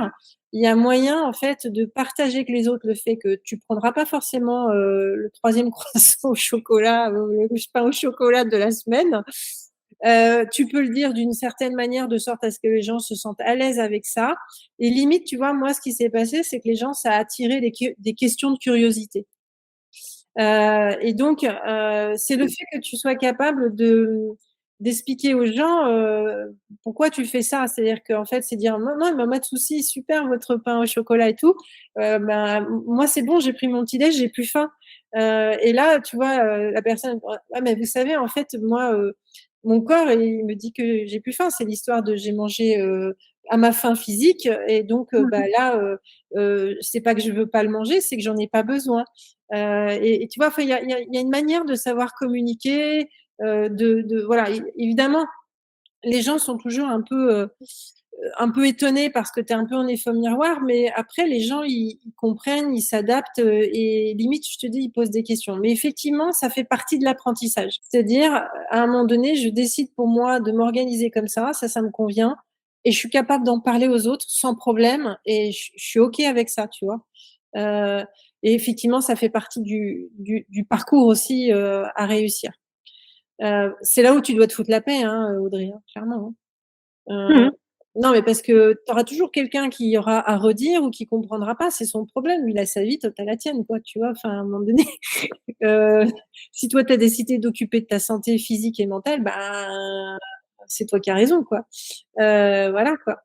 il y a moyen en fait de partager avec les autres le fait que tu prendras pas forcément, le 3e croissant au chocolat, le pain au chocolat de la semaine. Tu peux le dire d'une certaine manière de sorte à ce que les gens se sentent à l'aise avec ça et limite, tu vois, moi ce qui s'est passé, c'est que les gens ça a attiré des questions de curiosité. Et donc c'est le fait que tu sois capable d'expliquer aux gens, pourquoi tu fais ça. C'est-à-dire qu'en fait, c'est dire: «Non, non, mais pas de souci, super votre pain au chocolat et tout, ben, moi c'est bon, j'ai pris mon petit déj, j'ai plus faim». Et là, tu vois, la personne: «Ah mais vous savez, en fait, moi, mon corps, il me dit que j'ai plus faim». C'est l'histoire de j'ai mangé, à ma faim physique et donc bah, là, c'est pas que je veux pas le manger, c'est que j'en ai pas besoin. Et tu vois, enfin, il y a une manière de savoir communiquer, voilà. Évidemment, les gens sont toujours un peu étonnés parce que tu es un peu en effet miroir, mais après, les gens, ils comprennent, ils s'adaptent et limite, je te dis, ils posent des questions. Mais effectivement, ça fait partie de l'apprentissage. C'est-à-dire, à un moment donné, je décide pour moi de m'organiser comme ça me convient et je suis capable d'en parler aux autres sans problème et je suis OK avec ça, tu vois. Euh, et effectivement, ça fait partie du parcours aussi à réussir. C'est là où tu dois te foutre la paix, hein, Audrey, hein, clairement. Hein. Mmh. Non, mais parce que tu auras toujours quelqu'un qui aura à redire ou qui comprendra pas, c'est son problème. Lui, il a sa vie, toi, tu as la tienne, quoi, tu vois. Enfin, à un moment donné, euh, si toi, tu as décidé d'occuper de ta santé physique et mentale, ben, c'est toi qui as raison, quoi. Voilà, quoi.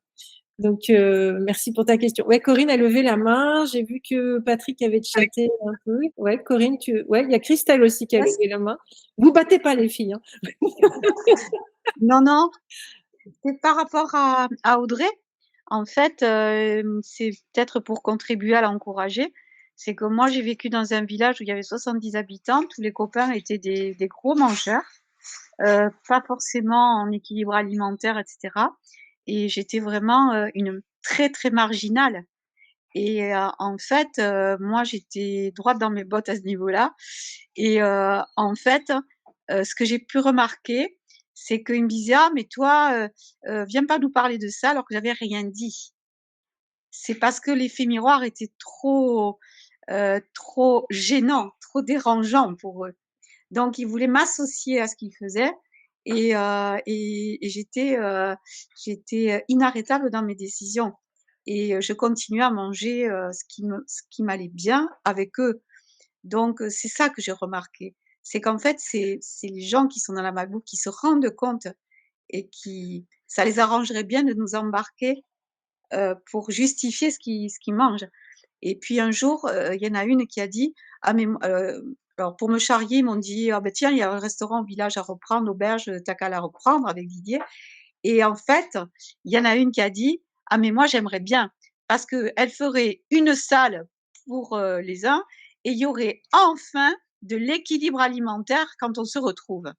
Donc, merci pour ta question. Ouais, Corinne a levé la main. J'ai vu que Patrick avait chatté un peu. Ouais, Corinne, ouais, il y a Christelle aussi qui a levé la main. Vous battez pas les filles, hein. Non, non, c'est par rapport à Audrey. En fait, c'est peut-être pour contribuer à l'encourager. C'est que moi, j'ai vécu dans un village où il y avait 70 habitants. Tous les copains étaient des gros mangeurs, pas forcément en équilibre alimentaire, etc. Et j'étais vraiment une très, très marginale. Et en fait, moi, j'étais droite dans mes bottes à ce niveau-là. Et en fait, ce que j'ai pu remarquer, c'est qu'ils me disaient: «Ah, mais toi, viens pas nous parler de ça», alors que j'avais rien dit. C'est parce que l'effet miroir était trop gênant, trop dérangeant pour eux. Donc ils voulaient m'associer à ce qu'ils faisaient et j'étais inarrêtable dans mes décisions et je continuais à manger, ce qui m'allait bien avec eux. Donc c'est ça que j'ai remarqué. C'est qu'en fait, c'est les gens qui sont dans la malbouffe qui se rendent compte et qui ça les arrangerait bien de nous embarquer, pour justifier ce qu'ils mangent. Et puis un jour, il y en a une qui a dit: «Ah mais alors pour me charrier, ils m'ont dit: «Ah ben tiens, il y a un restaurant au village à reprendre, l'auberge, tu qu'à la reprendre avec Didier». Et en fait, il y en a une qui a dit: «Ah mais moi j'aimerais bien, parce qu'elle ferait une salle pour, les uns et il y aurait enfin de l'équilibre alimentaire quand on se retrouve».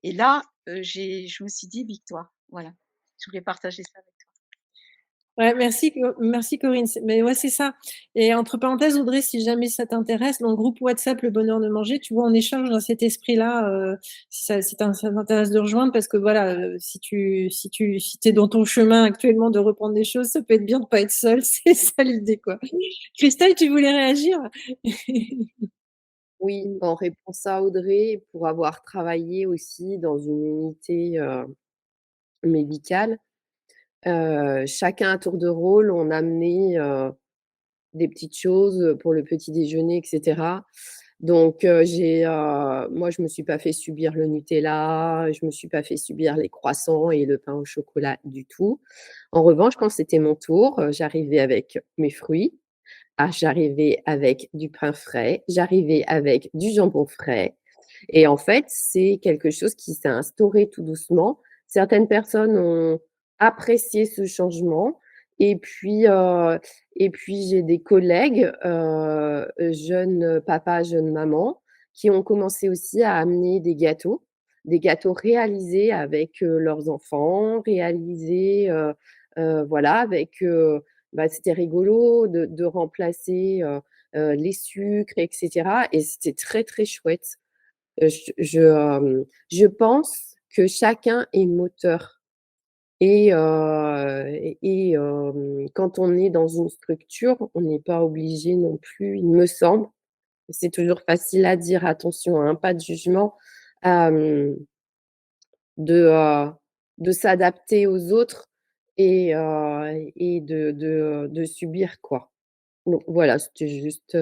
Et là, je me suis dit: «Victoire». Voilà, je voulais partager ça avec toi. Ouais, merci Corinne. Mais ouais, c'est ça. Et entre parenthèses, Audrey, si jamais ça t'intéresse, dans le groupe WhatsApp Le Bonheur de Manger, tu vois, on échange dans cet esprit-là, si ça t'intéresse de rejoindre, parce que voilà, si t'es dans ton chemin actuellement de reprendre des choses, ça peut être bien de pas être seule, c'est ça l'idée, quoi. Christelle, tu voulais réagir? Oui, en réponse à Audrey, pour avoir travaillé aussi dans une unité, médicale, chacun à tour de rôle, on amenait, des petites choses, pour le petit déjeuner et cetera. Donc moi, je me suis pas fait subir le Nutella, je me suis pas fait subir les croissants et le pain au chocolat du tout. En revanche, quand c'était mon tour, j'arrivais avec mes fruits, j'arrivais avec du pain frais, j'arrivais avec du jambon frais et en fait, c'est quelque chose qui s'est instauré tout doucement. Certaines personnes ont apprécié ce changement et puis, j'ai des collègues, jeunes papas, jeunes mamans, qui ont commencé aussi à amener des gâteaux réalisés avec, leurs enfants, réalisés, voilà, avec, c'était rigolo de remplacer, les sucres et cetera et c'était très, très chouette. Je pense que chacun est moteur quand on est dans une structure, on n'est pas obligé non plus, il me semble, c'est toujours facile à dire, attention, hein, pas de jugement, hem, de, de s'adapter aux autres et de subir, quoi. Donc voilà, c'était juste,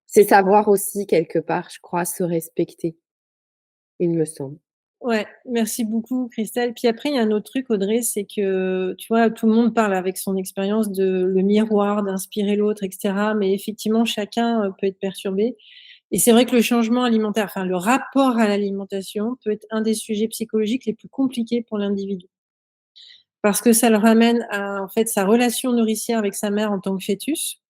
c'est savoir aussi quelque part, je crois, se respecter, il me semble. Ouais, merci beaucoup Christelle. Puis après, il y a un autre truc, Audrey, c'est que, tu vois, tout le monde parle avec son expérience de le miroir, d'inspirer l'autre, et cetera. Mais effectivement, chacun peut être perturbé. Et c'est vrai que le changement alimentaire, enfin le rapport à l'alimentation peut être un des sujets psychologiques les plus compliqués pour l'individu. Parce que ça le ramène à, en fait, sa relation nourricière avec sa mère en tant que fœtus.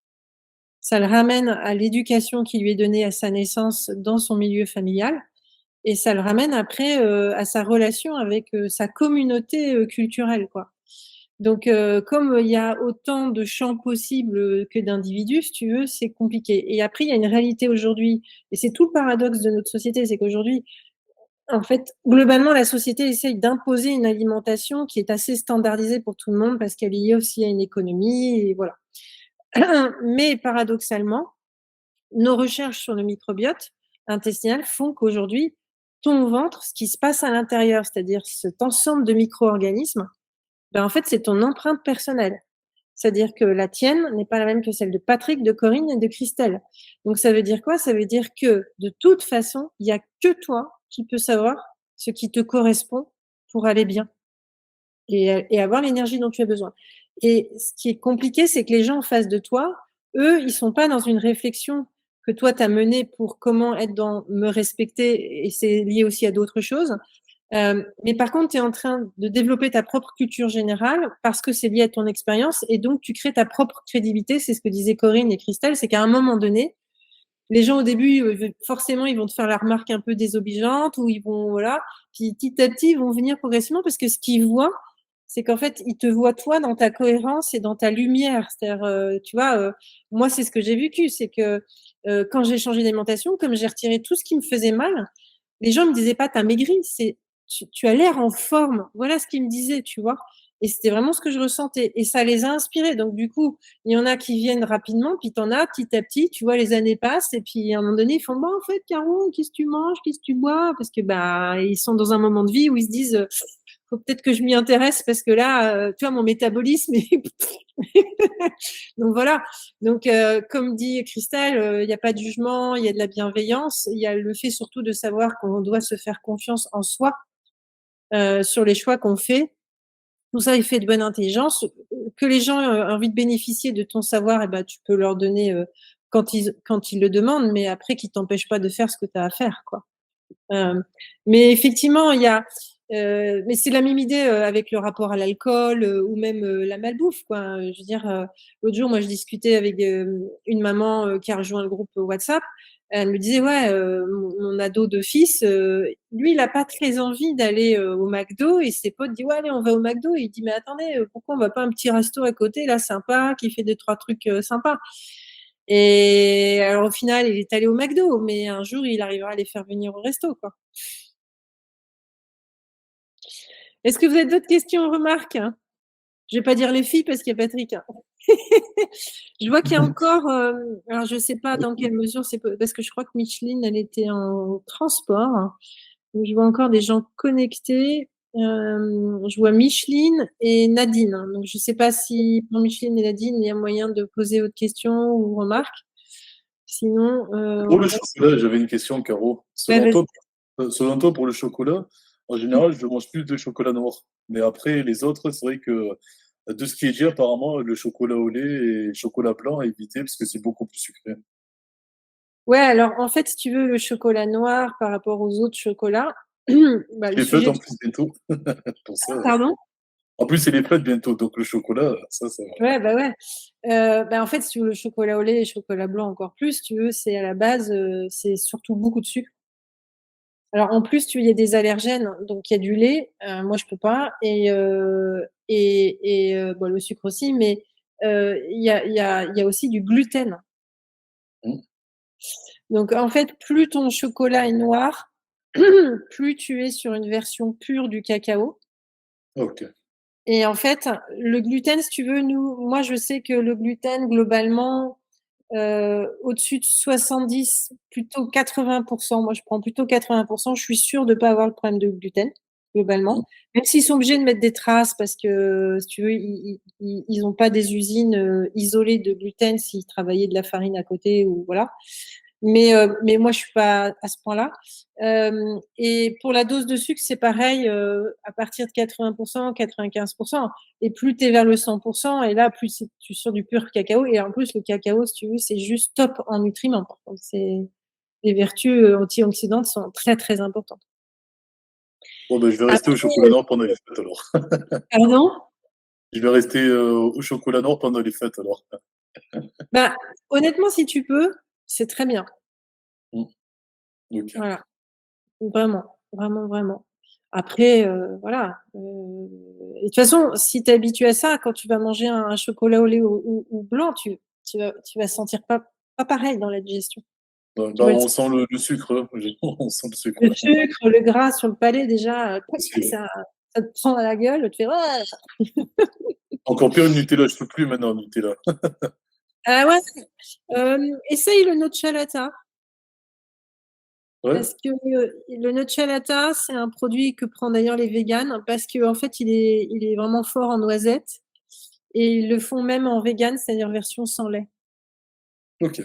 Ça le ramène à l'éducation qui lui est donnée à sa naissance dans son milieu familial. Et ça le ramène après, à sa relation avec, sa communauté, culturelle, quoi. Donc, comme il y a autant de champs possibles, que d'individus, si tu veux, c'est compliqué. Et après, il y a une réalité aujourd'hui, et c'est tout le paradoxe de notre société, c'est qu'aujourd'hui, en fait, globalement, la société essaye d'imposer une alimentation qui est assez standardisée pour tout le monde parce qu'elle est liée aussi à une économie et voilà. Mais paradoxalement, nos recherches sur le microbiote intestinal font qu'aujourd'hui, ton ventre, ce qui se passe à l'intérieur, c'est-à-dire cet ensemble de micro-organismes, ben, en fait, c'est ton empreinte personnelle. C'est-à-dire que la tienne n'est pas la même que celle de Patrick, de Corinne et de Christelle. Donc ça veut dire quoi? Ça veut dire que, de toute façon, il y a que toi qui peux savoir ce qui te correspond pour aller bien et avoir l'énergie dont tu as besoin. Et ce qui est compliqué, c'est que les gens en face de toi, eux, ils sont pas dans une réflexion que toi tu as menée pour comment être dans me respecter, et c'est lié aussi à d'autres choses. Mais par contre, tu es en train de développer ta propre culture générale parce que c'est lié à ton expérience et donc tu crées ta propre crédibilité. C'est ce que disaient Corinne et Christelle, c'est qu'à un moment donné, les gens au début, forcément, ils vont te faire la remarque un peu désobligeante ou ils vont, voilà. Puis petit à petit, ils vont venir progressivement parce que ce qu'ils voient, c'est qu'en fait, ils te voient toi dans ta cohérence et dans ta lumière. C'est-à-dire, tu vois, moi, c'est ce que j'ai vécu, c'est que quand j'ai changé d'alimentation, comme j'ai retiré tout ce qui me faisait mal, les gens me disaient pas, t'as maigri, c'est, tu as l'air en forme. Voilà ce qu'ils me disaient, tu vois. Et c'était vraiment ce que je ressentais. Et ça les a inspirés. Donc, du coup, il y en a qui viennent rapidement, puis t'en as petit à petit, tu vois, les années passent, et puis à un moment donné, ils font, bon, en fait, Caro, qu'est-ce que tu manges, qu'est-ce que tu bois? Parce que, bah, ils sont dans un moment de vie où ils se disent, faut peut-être que je m'y intéresse parce que là, tu vois, mon métabolisme, donc voilà. Donc, comme dit Christelle, il n'y a pas de jugement, il y a de la bienveillance, il y a le fait surtout de savoir qu'on doit se faire confiance en soi, sur les choix qu'on fait. Tout ça est fait de bonne intelligence. Que les gens aient envie de bénéficier de ton savoir, et ben, tu peux leur donner quand ils le demandent, mais après, qui t'empêchent pas de faire ce que tu as à faire, quoi. Mais effectivement, il y a, mais c'est la même idée avec le rapport à l'alcool ou même la malbouffe, quoi. Je veux dire, l'autre jour, moi, je discutais avec une maman qui a rejoint le groupe WhatsApp. Elle me disait, ouais, mon ado de fils, lui, il a pas très envie d'aller au McDo et ses potes disent, ouais, allez, on va au McDo. Et il dit, mais attendez, pourquoi on va pas à un petit resto à côté, là, sympa, qui fait deux, trois trucs sympas. Et alors, au final, il est allé au McDo, mais un jour, il arrivera à les faire venir au resto, quoi. Est-ce que vous avez d'autres questions ou remarques? Je vais pas dire les filles parce qu'il y a Patrick, hein. Je vois qu'il y a encore, alors je sais pas dans quelle mesure c'est parce que je crois que Micheline, elle était en transport. Donc je vois encore des gens connectés. Je vois Micheline et Nadine, hein. Donc je sais pas si pour Micheline et Nadine, il y a moyen de poser autre question ou remarque. Sinon, Pour le chocolat, j'avais une question, Caro. ouais, Selon toi, pour le chocolat, en général, je mange plus de chocolat noir. Mais après, les autres, c'est vrai que de ce qui est dit, apparemment, le chocolat au lait et le chocolat blanc à éviter parce que c'est beaucoup plus sucré. ouais, alors en fait, si tu veux, le chocolat noir par rapport aux autres chocolats, bah, le Les fêtes sujet. en plus bientôt. Pour ça. Pardon? En plus, c'est les fêtes bientôt, donc le chocolat, ça. Ouais, bah ouais. Bah en fait, si tu veux le chocolat au lait et le chocolat blanc encore plus, si tu veux, c'est à la base, c'est surtout beaucoup de sucre. Alors en plus, tu il y a des allergènes, donc il y a du lait, moi je peux pas bon, le sucre aussi, mais il y a aussi du gluten. Mmh. Donc en fait, plus ton chocolat est noir, plus tu es sur une version pure du cacao. Ok. Et en fait, le gluten, si tu veux, moi je sais que le gluten globalement, au-dessus de 70, plutôt 80%, moi je prends plutôt 80%, je suis sûre de pas avoir le problème de gluten, globalement. Même s'ils sont obligés de mettre des traces parce que, si tu veux, ils ont pas des usines, isolées de gluten s'ils travaillaient de la farine à côté ou voilà. Mais moi je suis pas à ce point-là. Et pour la dose de sucre, c'est pareil, à partir de 80%, 95%. Et plus tu es vers le 100%, et là, plus tu es sur du pur cacao. Et en plus, le cacao, si tu veux, c'est juste top en nutriments. Donc, les vertus antioxydantes sont très, très importantes. Bon, ben, je vais rester au Après, chocolat noir pendant les fêtes alors. pardon? Je vais rester au chocolat noir pendant les fêtes alors. Bah, honnêtement, si tu peux, c'est très bien. Mmh. Ok. Voilà. Vraiment, vraiment, vraiment. Après, voilà. Et de toute façon, si tu es habitué à ça, quand tu vas manger un chocolat au lait ou blanc, tu vas sentir pas pareil dans la digestion. Bah, Tu vas le on sent le sucre, hein. On sent le sucre. le sucre, le gras sur le palais déjà, C'est- ça te prend à la gueule, tu fais: «Ouais!» Encore pire, le Nutella, je peux plus maintenant, le Nutella. Ah ouais, essaye le nocciolata Ouais, parce que, le nocciolata, c'est un produit que prennent d'ailleurs les véganes parce qu'en fait, il est vraiment fort en noisettes et ils le font même en vegan, c'est-à-dire version sans lait. ok.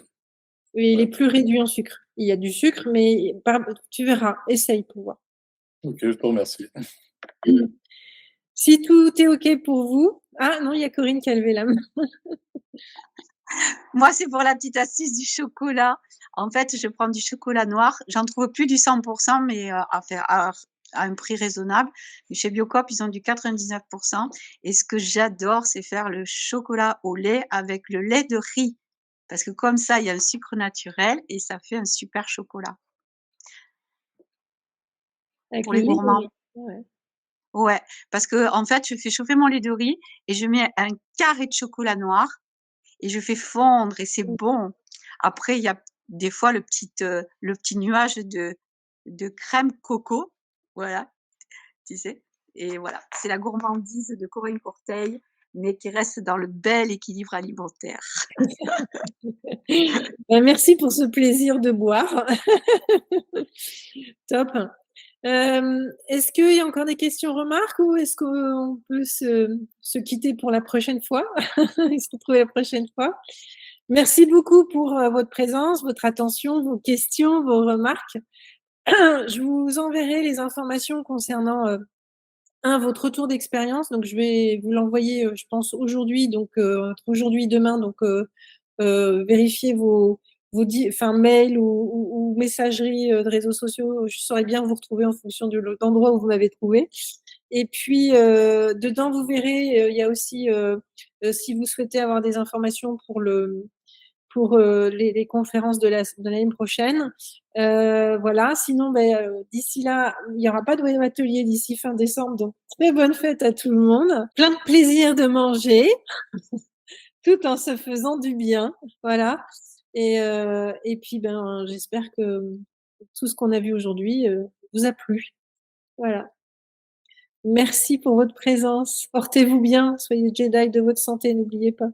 Et il est Ouais. plus réduit en sucre. Il y a du sucre, mais tu verras, essaye pour voir. Ok, je te remercie. Si tout est OK pour vous. Ah non, il y a Corinne qui a levé la main. Moi, c'est pour la petite astuce du chocolat. En fait, je prends du chocolat noir. J'en trouve plus du 100%, mais enfin, à un prix raisonnable. Mais chez Biocoop, ils ont du 99 et ce que j'adore, c'est faire le chocolat au lait avec le lait de riz parce que comme ça, il y a un sucre naturel et ça fait un super chocolat Avec pour le les lait de gourmands. riz. Ouais. Ouais, parce qu'en fait, je fais chauffer mon lait de riz et je mets un carré de chocolat noir et je fais fondre et c'est bon. Après, il y a des fois le petit nuage de crème coco, voilà, tu sais? Et voilà, c'est la gourmandise de Corinne Courteil, mais qui reste dans le bel équilibre alimentaire. Merci pour ce plaisir de boire. Top. Est-ce qu'il y a encore des questions, remarques ou est-ce qu'on peut se quitter pour la prochaine fois? Et se retrouver la prochaine fois? Merci beaucoup pour votre présence, votre attention, vos questions, vos remarques. Je vous enverrai les informations concernant votre retour d'expérience. Donc, je vais vous l'envoyer, je pense, aujourd'hui, donc entre aujourd'hui et demain. Donc, vérifiez vos mails ou messageries de réseaux sociaux. Je saurais bien vous retrouver en fonction de l'endroit où vous m'avez trouvé. Et puis, dedans, vous verrez, il y a aussi, si vous souhaitez avoir des informations pour les conférences de l'année prochaine. Voilà. Sinon, d'ici là, il n'y aura pas de web atelier d'ici fin décembre. Donc, très bonne fête à tout le monde. Plein de plaisir de manger, tout en se faisant du bien. Voilà. Et puis, j'espère que tout ce qu'on a vu aujourd'hui vous a plu. Voilà. Merci pour votre présence. Portez-vous bien. Soyez Jedi de votre santé, n'oubliez pas.